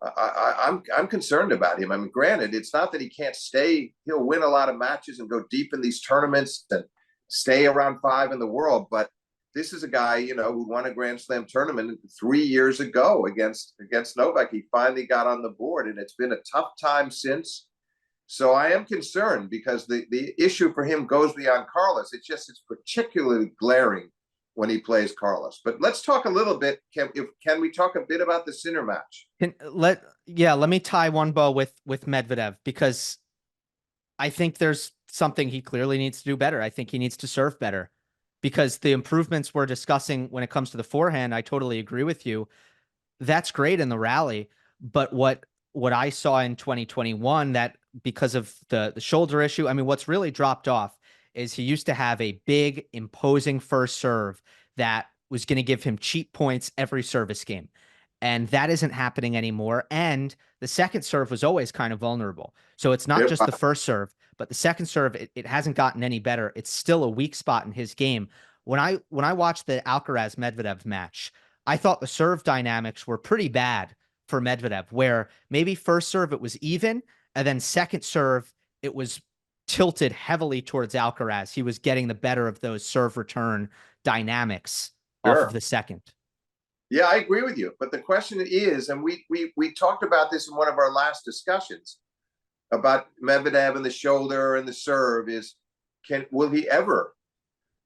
I'm concerned about him. I mean, granted, it's not that he can't stay. He'll win a lot of matches and go deep in these tournaments and stay around 5 in the world. But this is a guy, who won a Grand Slam tournament 3 years ago against Novak. He finally got on the board, and it's been a tough time since. So I am concerned because the issue for him goes beyond Carlos. It's particularly glaring when he plays Carlos. But let's talk a little bit. Can we talk a bit about the Sinner match? Let me tie one bow with Medvedev, because I think there's something he clearly needs to do better. I think he needs to serve better, because the improvements we're discussing when it comes to the forehand, I totally agree with you. That's great in the rally. But what I saw in 2021, that because of the shoulder issue, I mean, what's really dropped off is he used to have a big, imposing first serve that was going to give him cheap points every service game. And that isn't happening anymore. And the second serve was always kind of vulnerable. So it's not just the first serve, but the second serve, it hasn't gotten any better. It's still a weak spot in his game. When I watched the Alcaraz Medvedev match, I thought the serve dynamics were pretty bad for Medvedev, where maybe first serve it was even, and then second serve it was tilted heavily towards Alcaraz. He was getting the better of those serve return dynamics off of the second. Yeah, I agree with you. But the question is, and we talked about this in one of our last discussions about Medvedev and the shoulder and the serve, is will he ever?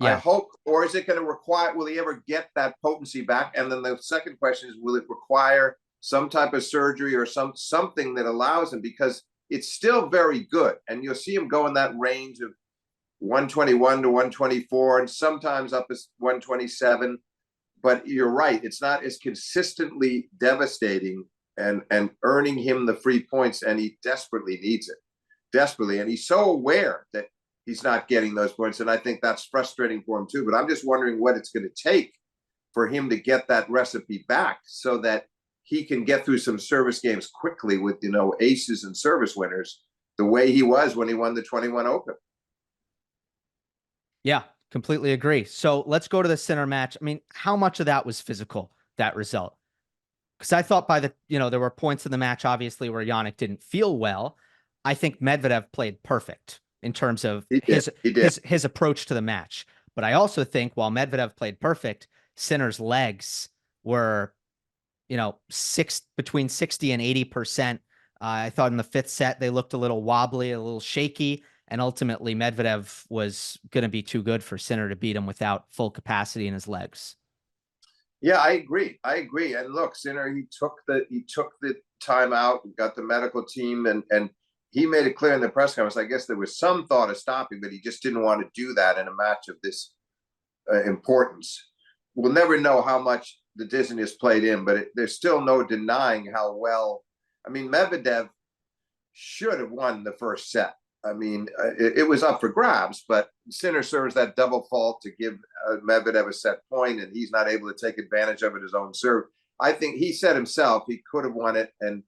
Yeah. I hope, or is it going to require, will he ever get that potency back? And then the second question is, will it require some type of surgery or something that allows him, because it's still very good. And you'll see him go in that range of 121 to 124 and sometimes up as 127. But you're right, it's not as consistently devastating and earning him the free points, and he desperately needs it. Desperately. And he's so aware that he's not getting those points. And I think that's frustrating for him too. But I'm just wondering what it's going to take for him to get that recipe back so that he can get through some service games quickly with, aces and service winners, the way he was when he won the 21 Open. Yeah, completely agree. So let's go to the Sinner match. I mean, how much of that was physical, that result? Because I thought there were points in the match, obviously, where Jannik didn't feel well. I think Medvedev played perfect in terms of his approach to the match. But I also think while Medvedev played perfect, Sinner's legs were, between 60 and 80%. I thought in the fifth set, they looked a little wobbly, a little shaky. And ultimately, Medvedev was going to be too good for Sinner to beat him without full capacity in his legs. Yeah, I agree. And look, Sinner, he took the time out, got the medical team, and he made it clear in the press conference. I guess there was some thought of stopping, but he just didn't want to do that in a match of this importance. We'll never know how much the dizziness played in, but there's still no denying how well. I mean, Medvedev should have won the first set. I mean, it was up for grabs, but Sinner serves that double fault to give Medvedev a set point, and he's not able to take advantage of it his own serve. I think he said himself he could have won it, and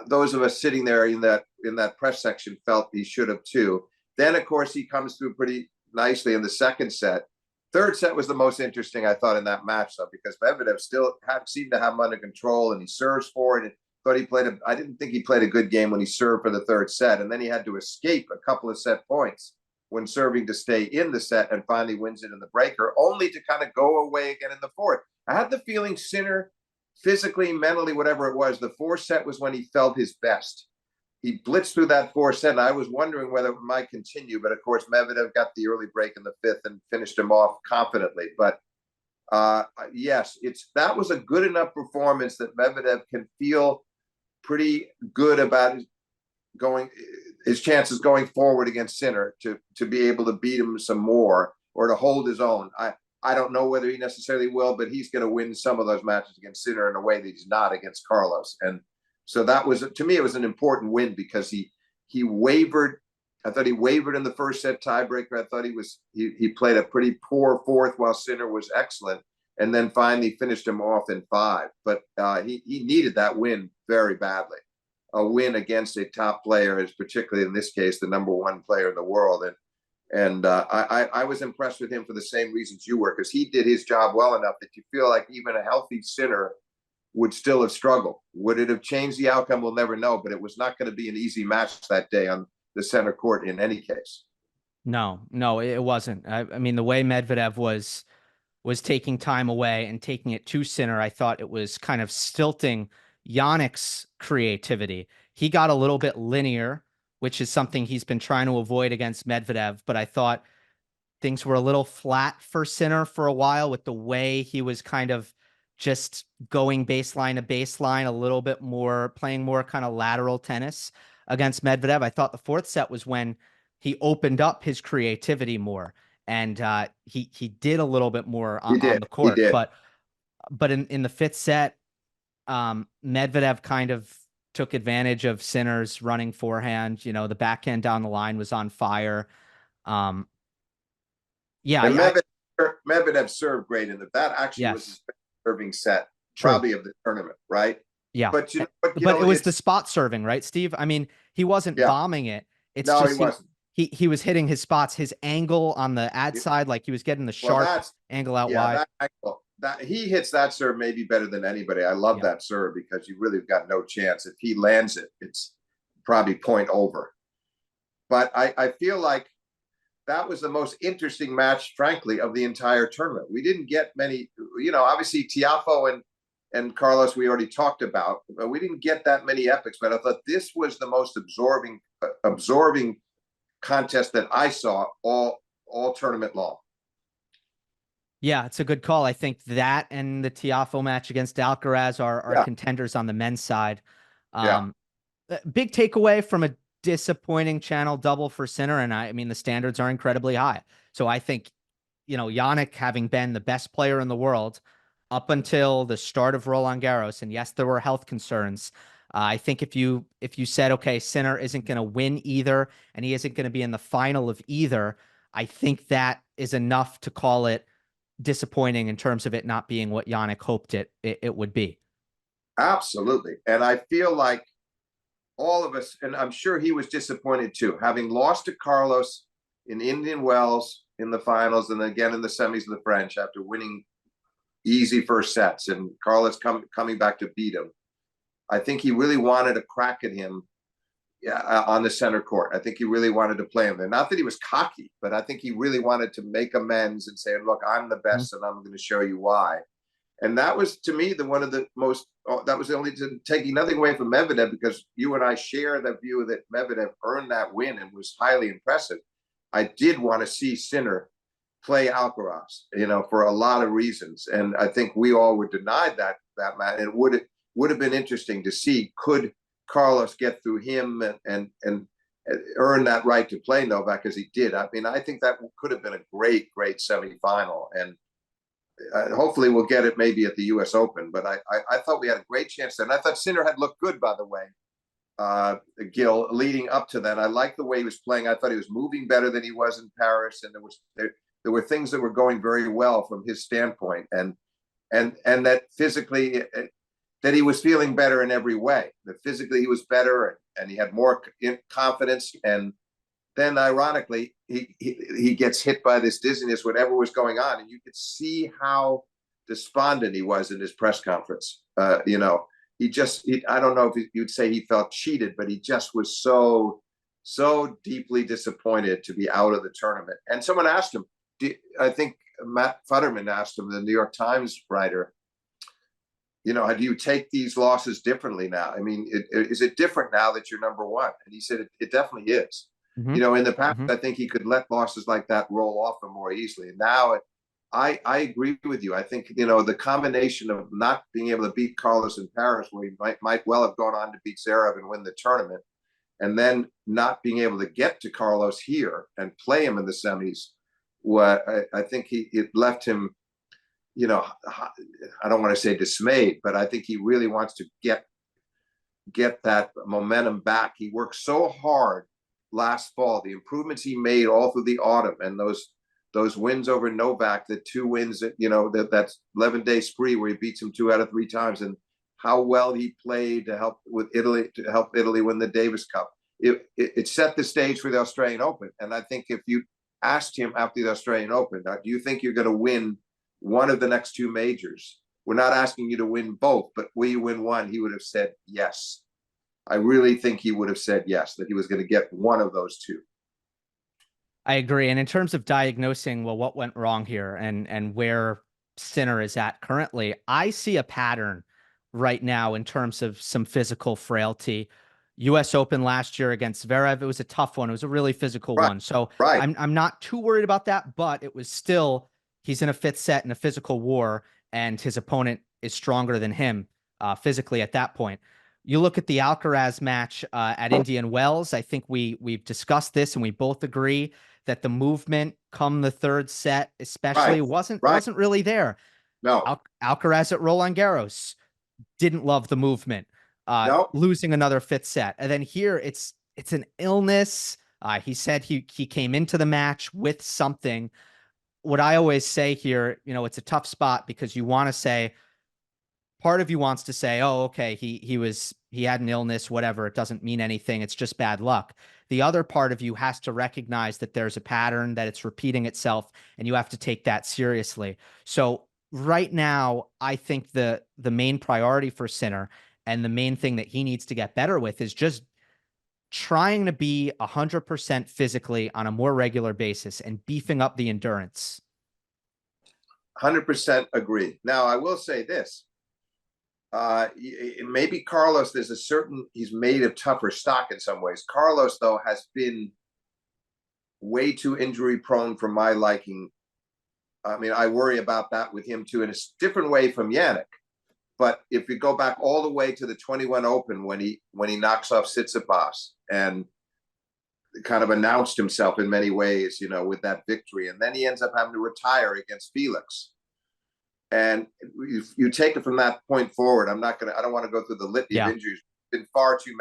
those of us sitting there in that press section felt he should have too. Then, of course, he comes through pretty nicely in the second set. Third set was the most interesting, I thought, in that match, though, because Medvedev still seemed to have him under control, and he serves for it. I didn't think he played a good game when he served for the third set, and then he had to escape a couple of set points when serving to stay in the set, and finally wins it in the breaker, only to kind of go away again in the fourth. I had the feeling Sinner, physically, mentally, whatever it was, the fourth set was when he felt his best. He blitzed through that fourth set, and I was wondering whether it might continue, but of course Medvedev got the early break in the fifth and finished him off confidently. But yes, that was a good enough performance that Medvedev can feel pretty good about his chances going forward against Sinner to be able to beat him some more or to hold his own. I don't know whether he necessarily will, but he's going to win some of those matches against Sinner in a way that he's not against Carlos. And so that was, to me, it was an important win because he wavered. I thought he wavered in the first set tiebreaker. I thought he played a pretty poor fourth while Sinner was excellent, and then finally finished him off in five. But he needed that win very badly. A win against a top player is, particularly in this case, the number one player in the world. And I was impressed with him for the same reasons you were, because he did his job well enough that you feel like even a healthy Sinner would still have struggled. Would it have changed the outcome? We'll never know, but it was not going to be an easy match that day on the center court in any case. No, it wasn't. I mean, the way Medvedev was taking time away and taking it to Sinner, I thought it was kind of stilting Jannik's creativity. He got a little bit linear, which is something he's been trying to avoid against Medvedev, but I thought things were a little flat for Sinner for a while with the way he was kind of just going baseline to baseline, a little bit more, playing more kind of lateral tennis against Medvedev. I thought the fourth set was when he opened up his creativity more, and he did a little bit more on the court. But in the fifth set, Medvedev kind of took advantage of Sinner's running forehand. You know, the backhand down the line was on fire. And Medvedev served great in that actually was his serving set, probably of the tournament, right? Yeah. But you know, but it was the spot serving, right, Steve? I mean, he wasn't bombing it. It's no, just he wasn't. He was hitting his spots, his angle on the ad side, like he was getting the sharp angle out wide. That he hits that serve maybe better than anybody. I love that serve because you really got no chance. If he lands it, it's probably point over. But I feel like that was the most interesting match, frankly, of the entire tournament. We didn't get many, you know, obviously Tiafoe and Carlos we already talked about, but we didn't get that many epics. But I thought this was the most absorbing contest that I saw all tournament long. Yeah, it's a good call. I think that and the Tiafoe match against Alcaraz are contenders on the men's side. Big takeaway from a disappointing channel double for Sinner, and I mean the standards are incredibly high. So I think, you know, Jannik having been the best player in the world up until the start of Roland Garros, and yes, there were health concerns. I think if you said, okay, Sinner isn't going to win either, and he isn't going to be in the final of either, I think that is enough to call it disappointing in terms of it not being what Jannik hoped it would be. Absolutely. And I feel like all of us, and I'm sure he was disappointed too, having lost to Carlos in Indian Wells in the finals and again in the semis of the French after winning easy first sets and Carlos coming back to beat him. I think he really wanted a crack at him on the center court. I think he really wanted to play him there. Not that he was cocky, but I think he really wanted to make amends and say, look, I'm the best and I'm going to show you why. And that was, to me, that was only taking nothing away from Medvedev, because you and I share the view that Medvedev earned that win and was highly impressive. I did want to see Sinner play Alcaraz, you know, for a lot of reasons. And I think we all were denied that match. It would have been interesting to see, could Carlos get through him and earn that right to play Novak as he did. I mean, I think that could have been a great semifinal, and hopefully we'll get it maybe at the U.S. Open. But I thought we had a great chance there, and I thought Sinner had looked good, by the way, Gill, leading up to that. I liked the way he was playing. I thought he was moving better than he was in Paris, and there were things that were going very well from his standpoint, and that physically. That he was feeling better in every way. That physically he was better and he had more confidence. And then ironically, he gets hit by this dizziness, whatever was going on. And you could see how despondent he was in his press conference. You know, I don't know if you'd say he felt cheated, but he just was so deeply disappointed to be out of the tournament. And someone asked him, I think Matt Futterman asked him, the New York Times writer, you know, do you take these losses differently now? I mean, is it different now that you're number one? And he said, it definitely is. Mm-hmm. You know, in the past, I think he could let losses like that roll off him more easily. And now I agree with you. I think, you know, the combination of not being able to beat Carlos in Paris, where he might well have gone on to beat Zverev and win the tournament, and then not being able to get to Carlos here and play him in the semis, I think it left him, you know, I don't want to say dismayed, but I think he really wants to get that momentum back. He worked so hard last fall, the improvements he made all through the autumn, and those wins over Novak, the 2 wins that, you know, that's 11-day spree where he beats him 2 out of 3 times, and how well he played to help Italy win the Davis Cup. It set the stage for the Australian Open. And I think if you asked him after the Australian Open, do you think you're going to win one of the next 2 majors? we're not asking you to win both, but will you win one? He would have said yes. I really think he would have said yes, that he was going to get one of those two. I agree. And in terms of diagnosing, well, what went wrong here and where Sinner is at currently, I see a pattern right now in terms of some physical frailty. US Open last year against Zverev, it was a tough one. It was a really physical Right, one. So right. I'm not too worried about that, but it was still, he's in a fifth set in a physical war, and his opponent is stronger than him physically at that point. You look at the Alcaraz match at Indian Wells. I think we've discussed this and we both agree that the movement come the third set, especially, wasn't really there. No. Alcaraz at Roland Garros didn't love the movement, No. losing another fifth set. And then here it's an illness. He said he came into the match with something. What I always say here, it's a tough spot because you want to say, part of you wants to say, oh, okay, he had an illness, whatever. It doesn't mean anything. It's just bad luck. The other part of you has to recognize that there's a pattern, that it's repeating itself, and you have to take that seriously. So right now, I think the main priority for Sinner and the main thing that he needs to get better with is just trying to be 100% physically on a more regular basis and beefing up the endurance. 100% agree. Now, I will say this. Maybe Carlos, he's made of tougher stock in some ways. Carlos, though, has been way too injury prone for my liking. I mean, I worry about that with him too, in a different way from Jannik. But if you go back all the way to the 21 Open when he knocks off Tsitsipas and kind of announced himself in many ways, with that victory, and then he ends up having to retire against Felix. And you take it from that point forward. I don't want to go through the litany of injuries. Been far too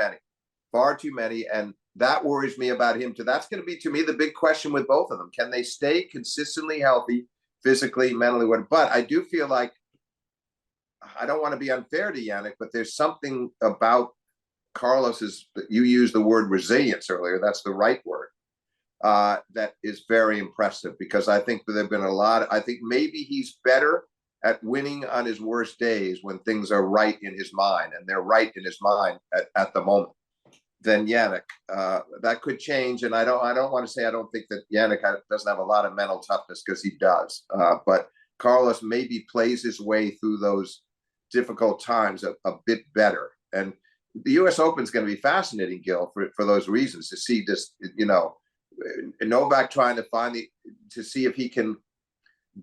many. And that worries me about him too. That's going to be, to me, the big question with both of them. Can they stay consistently healthy, physically, mentally? But I do feel like, I don't want to be unfair to Jannik, but there's something about Carlos's, you used the word resilience earlier. That's the right word. That is very impressive, because I think there have been I think maybe he's better at winning on his worst days when things are right in his mind, and they're right in his mind at the moment, than Jannik. That could change, and I don't want to say I don't think that Jannik doesn't have a lot of mental toughness, because he does. But Carlos maybe plays his way through those difficult times a bit better. And the U.S. Open is going to be fascinating, Gill, for those reasons, to see this, Novak trying to see if he can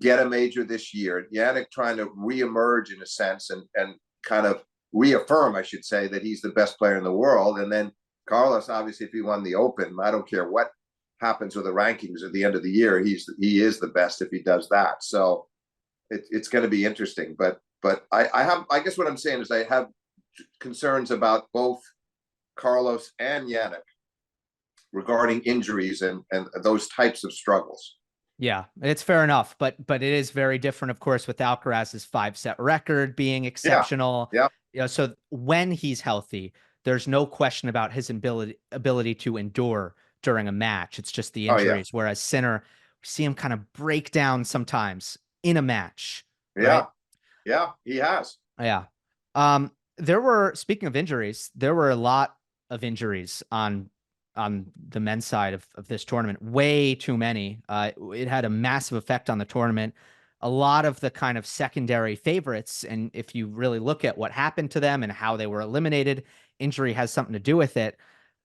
get a major this year. Jannik trying to reemerge in a sense and kind of reaffirm, I should say, that he's the best player in the world. And then Carlos, obviously, if he won the Open, I don't care what happens with the rankings at the end of the year, he is the best if he does that. So it's going to be interesting. But I guess what I'm saying is I have concerns about both Carlos and Jannik regarding injuries and those types of struggles. Yeah, it's fair enough, but it is very different, of course, with Alcaraz's 5-set record being exceptional. Yeah. So when he's healthy, there's no question about his ability to endure during a match. It's just the injuries. Whereas Sinner, we see him kind of break down sometimes in a match. Right? Yeah, he has. Yeah. Speaking of injuries, there were a lot of injuries on the men's side of this tournament, way too many. It had a massive effect on the tournament. A lot of the kind of secondary favorites, and if you really look at what happened to them and how they were eliminated, injury has something to do with it.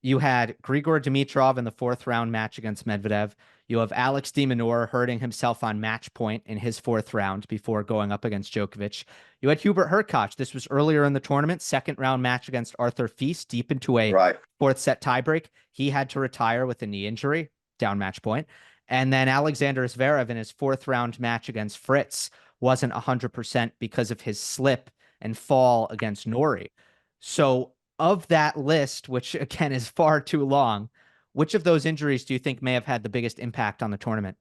You had Grigor Dimitrov in the 4th round match against Medvedev. You have Alex de Minaur hurting himself on match point in his 4th round before going up against Djokovic. You had Hubert Hurkacz. This was earlier in the tournament, 2nd round match against Arthur Fils, deep into a 4th set tiebreak. He had to retire with a knee injury, down match point. And then Alexander Zverev in his 4th round match against Fritz wasn't 100% because of his slip and fall against Norrie. So of that list, which again is far too long, which of those injuries do you think may have had the biggest impact on the tournament?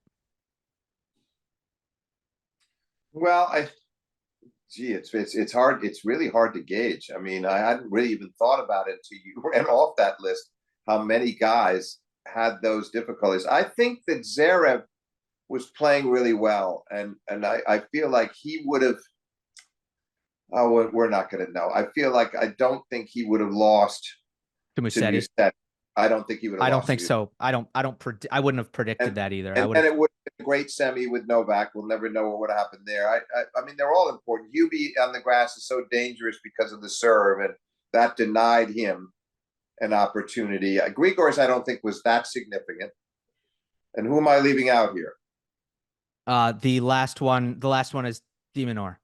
Well, it's hard. It's really hard to gauge. I mean, I hadn't really even thought about it until you ran off that list, how many guys had those difficulties. I think that Zverev was playing really well, and I feel like he would have, Oh, we're not going to know. I don't think he would have lost To to Musetti? Musetti. I don't think he would have I don't lost to think Musetti. so. I wouldn't have predicted And that either. I and would then have. it would have been a great semi with Novak. We'll never know what would happen there. I mean, they're all important. Hubie on the grass is so dangerous because of the serve, and that denied him an opportunity. Grigor's, I don't think, was that significant. And who am I leaving out here? The last one is Minaur.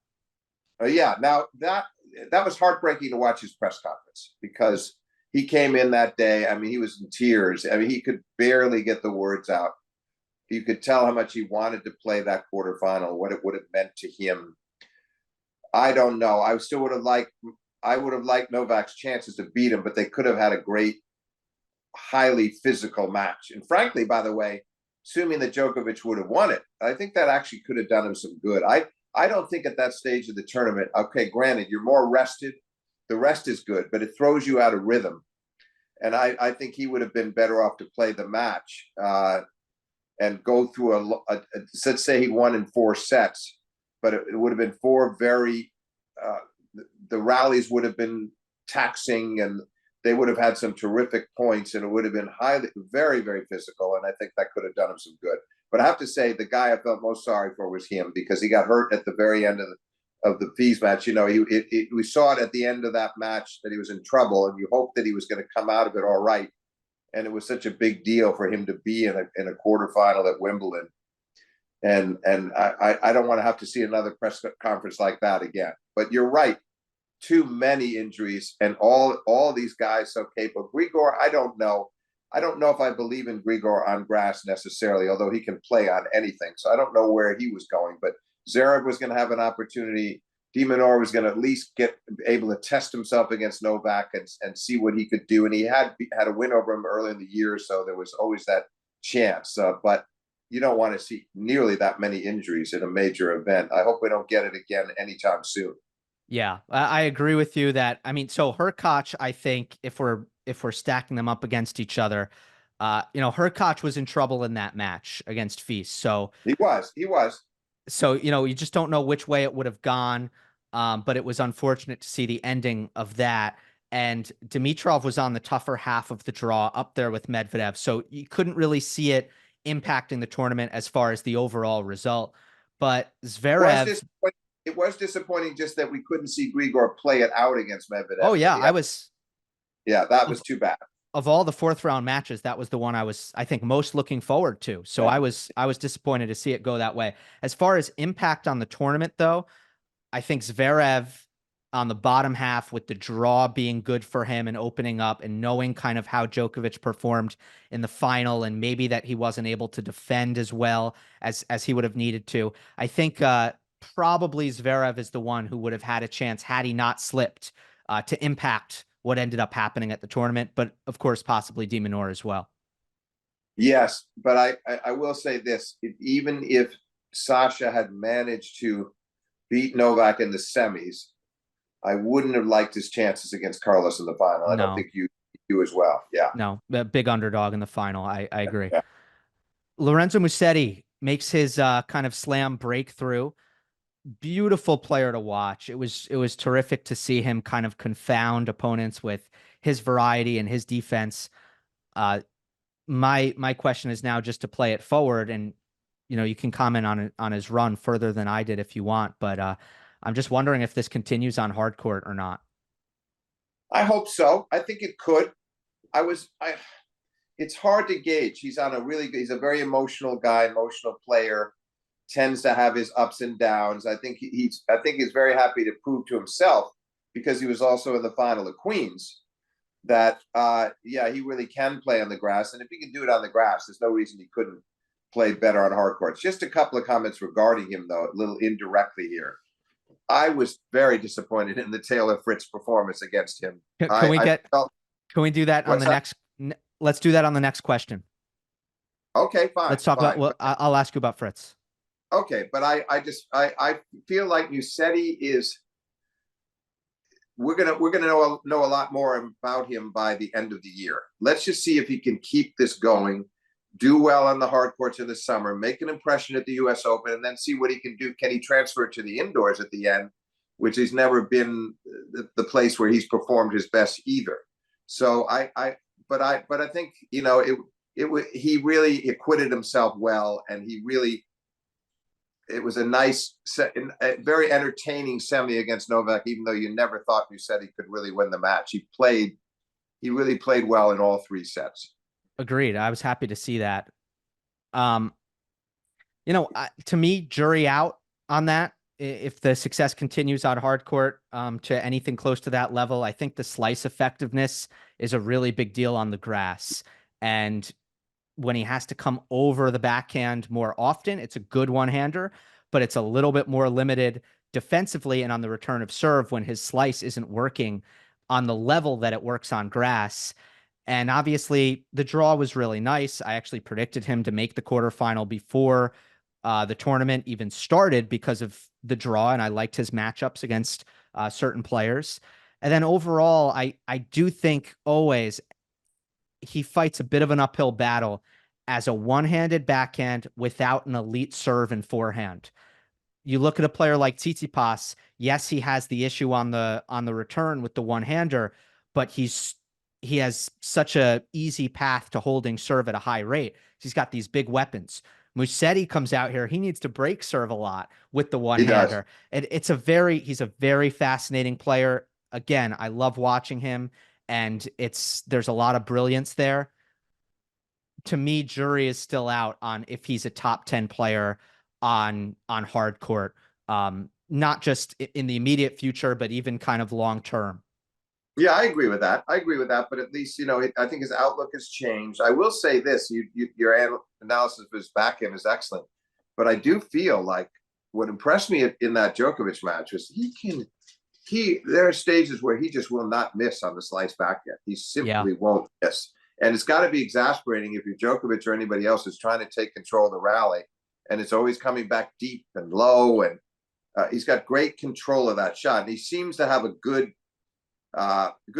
Yeah, now that was heartbreaking to watch his press conference because he came in that day. I mean, he was in tears. I mean, he could barely get the words out. You could tell how much he wanted to play that quarterfinal, what it would have meant to him. I don't know. I would have liked Novak's chances to beat him, but they could have had a great, highly physical match. And frankly, by the way, assuming that Djokovic would have won it, I think that actually could have done him some good. I don't think at that stage of the tournament, okay, granted, you're more rested. The rest is good, but it throws you out of rhythm. And I think he would have been better off to play the match and go through let's say he won in 4 sets, but it would have been 4 very, the rallies would have been taxing and they would have had some terrific points and it would have been very, very physical. And I think that could have done him some good. But I have to say, the guy I felt most sorry for was him because he got hurt at the very end of the Fees match. You know, we saw it at the end of that match that he was in trouble, and you hoped that he was going to come out of it all right. And it was such a big deal for him to be in a quarterfinal at Wimbledon. And I don't want to have to see another press conference like that again. But you're right. Too many injuries and all these guys so capable. Grigor, I don't know. I don't know if I believe in Grigor on grass necessarily, although he can play on anything. So I don't know where he was going, but Zverev was going to have an opportunity. Minaur was going to at least get able to test himself against Novak and see what he could do. And he had a win over him early in the year, so there was always that chance. But you don't want to see nearly that many injuries in a major event. I hope we don't get it again anytime soon. Yeah, I agree with you that, I mean, so Hurkacz, I think if we're stacking them up against each other, Hurkacz was in trouble in that match against Feast. So he was. So, you just don't know which way it would have gone. But it was unfortunate to see the ending of that. And Dimitrov was on the tougher half of the draw up there with Medvedev. So you couldn't really see it impacting the tournament as far as the overall result. But Zverev. It was disappointing just that we couldn't see Grigor play it out against Medvedev. Oh, yeah. That was too bad. Of all the 4th round matches, that was the one I think, most looking forward to. So yeah. I was disappointed to see it go that way. As far as impact on the tournament, though, I think Zverev on the bottom half, with the draw being good for him and opening up and knowing kind of how Djokovic performed in the final and maybe that he wasn't able to defend as well as he would have needed to. I think probably Zverev is the one who would have had a chance had he not slipped to impact what ended up happening at the tournament, but of course, possibly de Minaur as well. Yes, but I will say this, even if Sasha had managed to beat Novak in the semis, I wouldn't have liked his chances against Carlos in the final. I don't think you as well. Yeah. No, the big underdog in the final. I agree. Yeah. Lorenzo Musetti makes his kind of slam breakthrough. Beautiful player to watch. It was terrific to see him kind of confound opponents with his variety and his defense. My question is now just to play it forward, and you can comment on his run further than I did if you want, but I'm just wondering if this continues on hard court or not. I hope so. I think it could. It's hard to gauge. He's a very emotional guy, emotional player. Tends to have his ups and downs. I think he's very happy to prove to himself, because he was also in the final of Queens, that he really can play on the grass. And if he can do it on the grass, there's no reason he couldn't play better on hard courts. Just a couple of comments regarding him, though, a little indirectly here. I was very disappointed in the Taylor Fritz performance against him. Can we do that on the next? Let's do that on the next question. Okay, fine. Let's talk about. Well, I'll ask you about Fritz. Okay, but I feel like Musetti is. We're gonna know a lot more about him by the end of the year. Let's just see if he can keep this going, do well on the hard courts in the summer, make an impression at the U.S. Open, and then see what he can do. Can he transfer to the indoors at the end which has never been the place where he's performed his best either. So but I think, you know, he really acquitted himself well, and it was a nice, a very entertaining semi against Novak, even though you never thought Musetti could really win the match. He really played well in all 3 sets. Agreed. I was happy to see that. You know, to me, jury out on that. If the success continues on hard court to anything close to that level, I think the slice effectiveness is a really big deal on the grass. And when he has to come over the backhand more often, it's a good one-hander, but it's a little bit more limited defensively and on the return of serve when his slice isn't working on the level that it works on grass. And obviously, the draw was really nice. I actually predicted him to make the quarterfinal before the tournament even started because of the draw, and I liked his matchups against certain players. And then overall, I do think always he fights a bit of an uphill battle as a one-handed backhand without an elite serve and forehand. You look at a player like Tsitsipas, yes, he has the issue on the return with the one-hander, but he has such a easy path to holding serve at a high rate. He's got these big weapons. Musetti comes out here. He needs to break serve a lot with the one-hander. And he's a very fascinating player. Again, I love watching him, and there's a lot of brilliance there. To me, jury is still out on if he's a top 10 player on hard court. Not just in the immediate future, but even kind of long term. Yeah, I agree with that. But at least, you know, I think his outlook has changed. I will say this: your analysis of his backhand is excellent, but I do feel like what impressed me in that Djokovic match was there are stages where he just will not miss on the slice backhand. He simply won't miss, and it's got to be exasperating if you're Djokovic or anybody else is trying to take control of the rally, and it's always coming back deep and low, and he's got great control of that shot, and he seems to have a good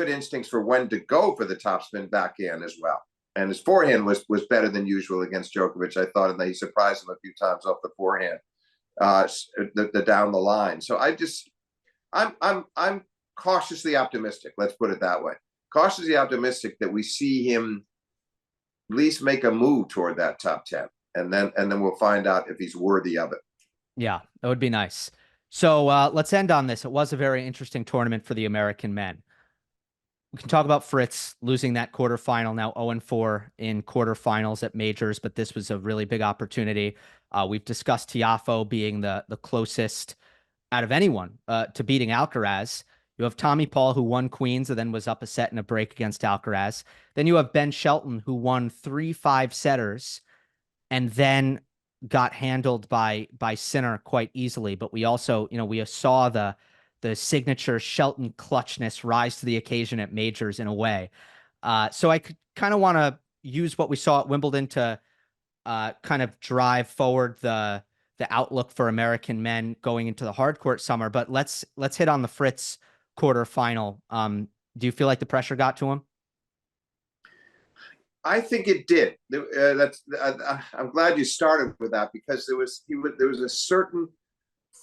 instincts for when to go for the topspin backhand as well. And his forehand was better than usual against Djokovic, I thought, and he surprised him a few times off the forehand, the down the line. So I'm cautiously optimistic. Let's put it that way. Cautiously optimistic that we see him at least make a move toward that top 10, and then we'll find out if he's worthy of it. Yeah, that would be nice. So let's end on this. It was a very interesting tournament for the American men. We can talk about Fritz losing that quarterfinal, now 0-4 in quarterfinals at majors, but this was a really big opportunity. We've discussed Tiafoe being the closest out of anyone to beating Alcaraz. You have Tommy Paul, who won Queens and then was up a set in a break against Alcaraz. Then you have Ben Shelton, who won 3 5-setters and then got handled by Sinner quite easily. But we also, you know, we saw the signature Shelton clutchness rise to the occasion at majors in a way. So I could kind of want to use what we saw at Wimbledon to kind of drive forward the outlook for American men going into the hard court summer. But let's hit on the Fritz quarterfinal. Do you feel like the pressure got to him? I think it did. I'm glad you started with that, because there was a certain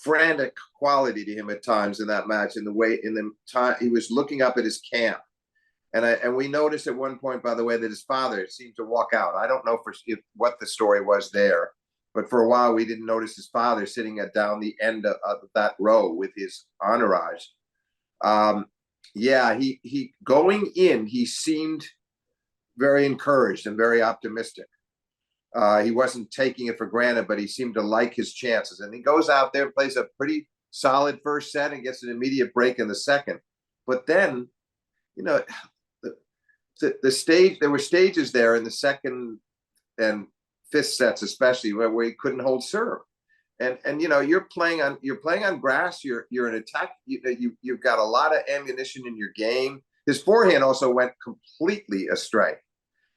frantic quality to him at times in that match, in the time he was looking up at his camp, and we noticed at one point, by the way, that his father seemed to walk out. I don't know what the story was there, but for a while we didn't notice his father sitting down the end of that row with his entourage. He going in, he seemed very encouraged and very optimistic. He wasn't taking it for granted, but he seemed to like his chances. And he goes out there and plays a pretty solid first set and gets an immediate break in the second. But then, you know, there were stages there in the second and fifth sets, especially where he couldn't hold serve. And you know, you're playing on grass. You're an attack. You've got a lot of ammunition in your game. His forehand also went completely astray.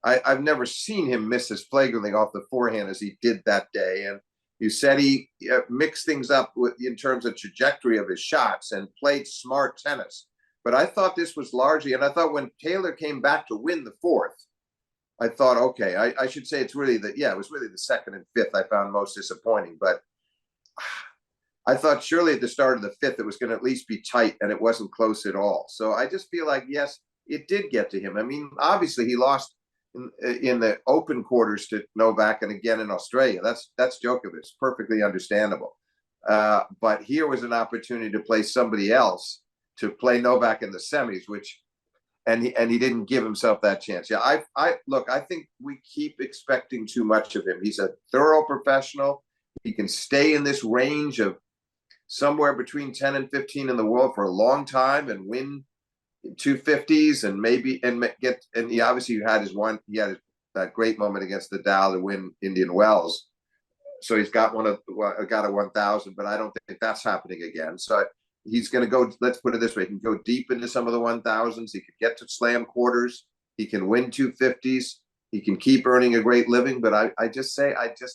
I've never seen him miss as flagrantly off the forehand as he did that day. And you said he mixed things up in terms of trajectory of his shots and played smart tennis. But I thought this was largely, and I thought when Taylor came back to win the fourth, I thought, okay, I should say it was really the second and fifth I found most disappointing. But I thought surely at the start of the fifth, it was going to at least be tight, and it wasn't close at all. So I just feel like, yes, it did get to him. I mean, obviously he lost in the open quarters to Novak and again in Australia. That's Djokovic, perfectly understandable. But here was an opportunity to play somebody else, to play Novak in the semis, which, and he didn't give himself that chance. Yeah, I think we keep expecting too much of him. He's a thorough professional. He can stay in this range of somewhere between 10 and 15 in the world for a long time and win 250s and maybe and he obviously had that great moment against Nadal to win Indian Wells. So he's got a 1,000, but I don't think that's happening again. So he's going to go, let's put it this way, he can go deep into some of the 1,000s. He could get to slam quarters. He can win 250s. He can keep earning a great living. But I just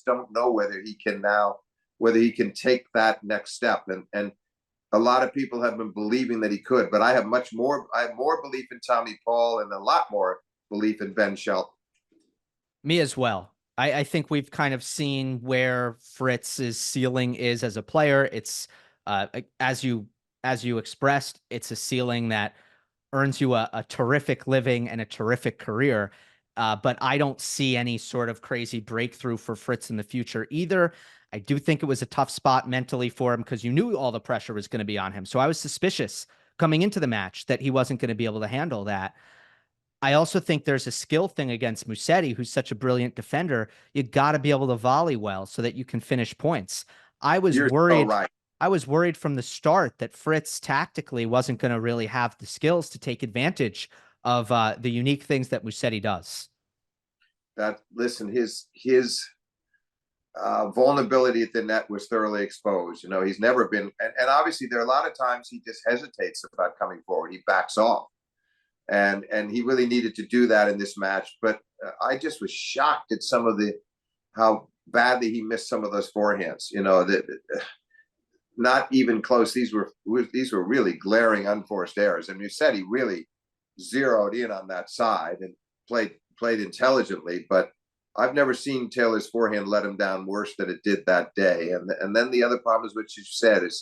don't know whether he can take that next step. And a lot of people have been believing that he could, but I have more belief in Tommy Paul and a lot more belief in Ben Shelton. Me as well. I think we've kind of seen where Fritz's ceiling is as a player. It's as you expressed, it's a ceiling that earns you a terrific living and a terrific career. But I don't see any sort of crazy breakthrough for Fritz in the future either. I do think it was a tough spot mentally for him because you knew all the pressure was going to be on him. So I was suspicious coming into the match that he wasn't going to be able to handle that. I also think there's a skill thing against Musetti, who's such a brilliant defender. You got to be able to volley well so that you can finish points. You're worried. So right. I was worried from the start that Fritz tactically wasn't going to really have the skills to take advantage of the unique things that Musetti does. His vulnerability at the net was thoroughly exposed. He's never been, and obviously there are a lot of times he just hesitates about coming forward. He backs off. And he really needed to do that in this match. But I just was shocked at how badly he missed some of those forehands. Not even close. These were really glaring unforced errors. And Musetti really zeroed in on that side and played intelligently. But I've never seen Taylor's forehand let him down worse than it did that day. And then the other problem is what you said is,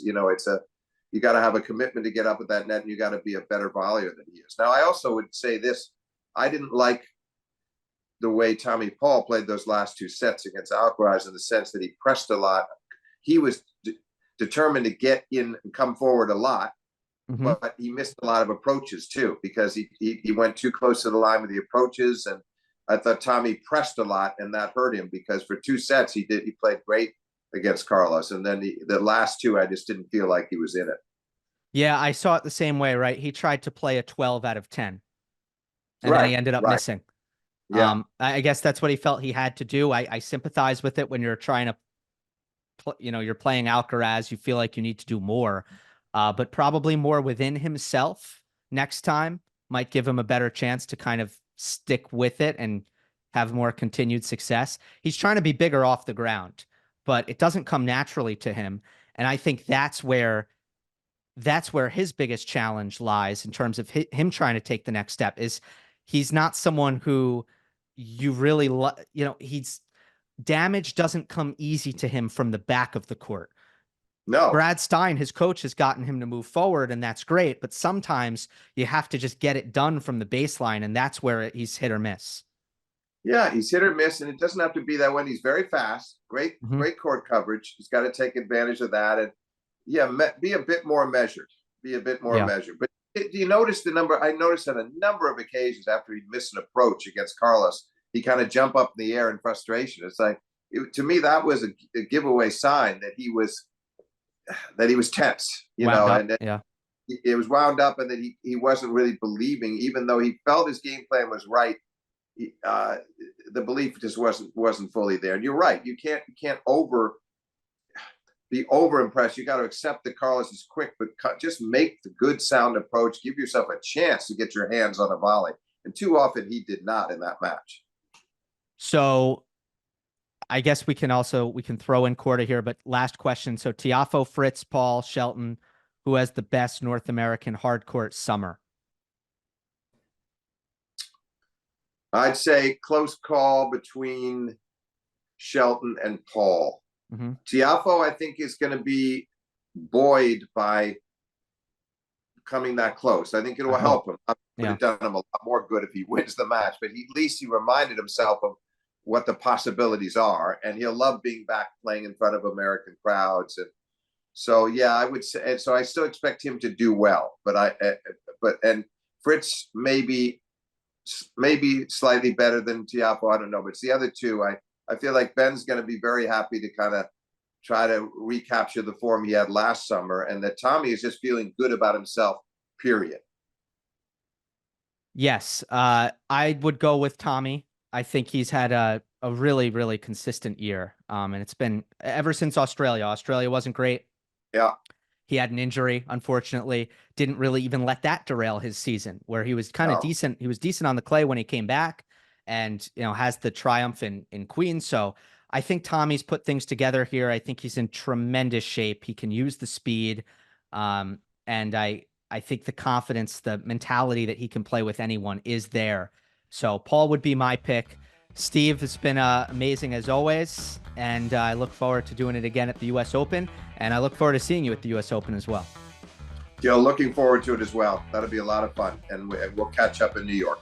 you got to have a commitment to get up at that net, and you got to be a better volleyer than he is. Now, I also would say this. I didn't like the way Tommy Paul played those last two sets against Alcaraz in the sense that he pressed a lot. He was determined to get in and come forward a lot, but he missed a lot of approaches too because he went too close to the line with the approaches. And I thought Tommy pressed a lot, and that hurt him because for two sets he played great against Carlos, and then the last two I just didn't feel like he was in it. Yeah, I saw it the same way, right? He tried to play a 12 out of 10, and then he ended up missing. Yeah. I guess that's what he felt he had to do. I sympathize with it when you're trying to, you're playing Alcaraz. You feel like you need to do more, but probably more within himself next time might give him a better chance to kind of stick with it and have more continued success. He's trying to be bigger off the ground, but it doesn't come naturally to him. And I think that's where his biggest challenge lies in terms of him trying to take the next step. Is he's not someone who you really damage doesn't come easy to him from the back of the court. No. Brad Stein, his coach, has gotten him to move forward, and that's great, but sometimes you have to just get it done from the baseline, and that's where he's hit or miss. Yeah, he's hit or miss, and it doesn't have to be that when he's very fast. Great court coverage. He's got to take advantage of that, and be a bit more measured. But do you notice the number? I noticed on a number of occasions after he'd missed an approach against Carlos, he kind of jump up in the air in frustration. It's like, to me, that was a giveaway sign that he was tense. It was wound up, and that he wasn't really believing, even though he felt his game plan was right. The belief just wasn't fully there. And you're right. You can't be over impressed. You got to accept that Carlos is quick, but just make the good sound approach. Give yourself a chance to get your hands on a volley. And too often he did not in that match. So I guess we can throw in Korda here, but last question. So Tiafoe, Fritz, Paul, Shelton, who has the best North American hardcourt summer? I'd say close call between Shelton and Paul. Tiafoe, I think, is going to be buoyed by coming that close. I think it will help him. It would have done him a lot more good if he wins the match, but at least he reminded himself of what the possibilities are, and he'll love being back playing in front of American crowds. And so, yeah, I would say. And so, I still expect him to do well, but Fritz maybe slightly better than Tiafoe. I don't know, but it's the other two. I feel like Ben's going to be very happy to kind of try to recapture the form he had last summer, and that Tommy is just feeling good about himself, period. Yes, I would go with Tommy. I think he's had a really, really consistent year. And it's been ever since Australia. Australia wasn't great. Yeah. He had an injury, unfortunately. Didn't really even let that derail his season, where he was kind of decent. He was decent on the clay when he came back, and has the triumph in Queens. So I think Tommy's put things together here. I think he's in tremendous shape. He can use the speed. And I think the confidence, the mentality that he can play with anyone is there. So Paul would be my pick. Steve, has been amazing as always, and I look forward to doing it again at the U.S. Open, and I look forward to seeing you at the U.S. Open as well. Looking forward to it as well. That'll be a lot of fun, and we'll catch up in New York.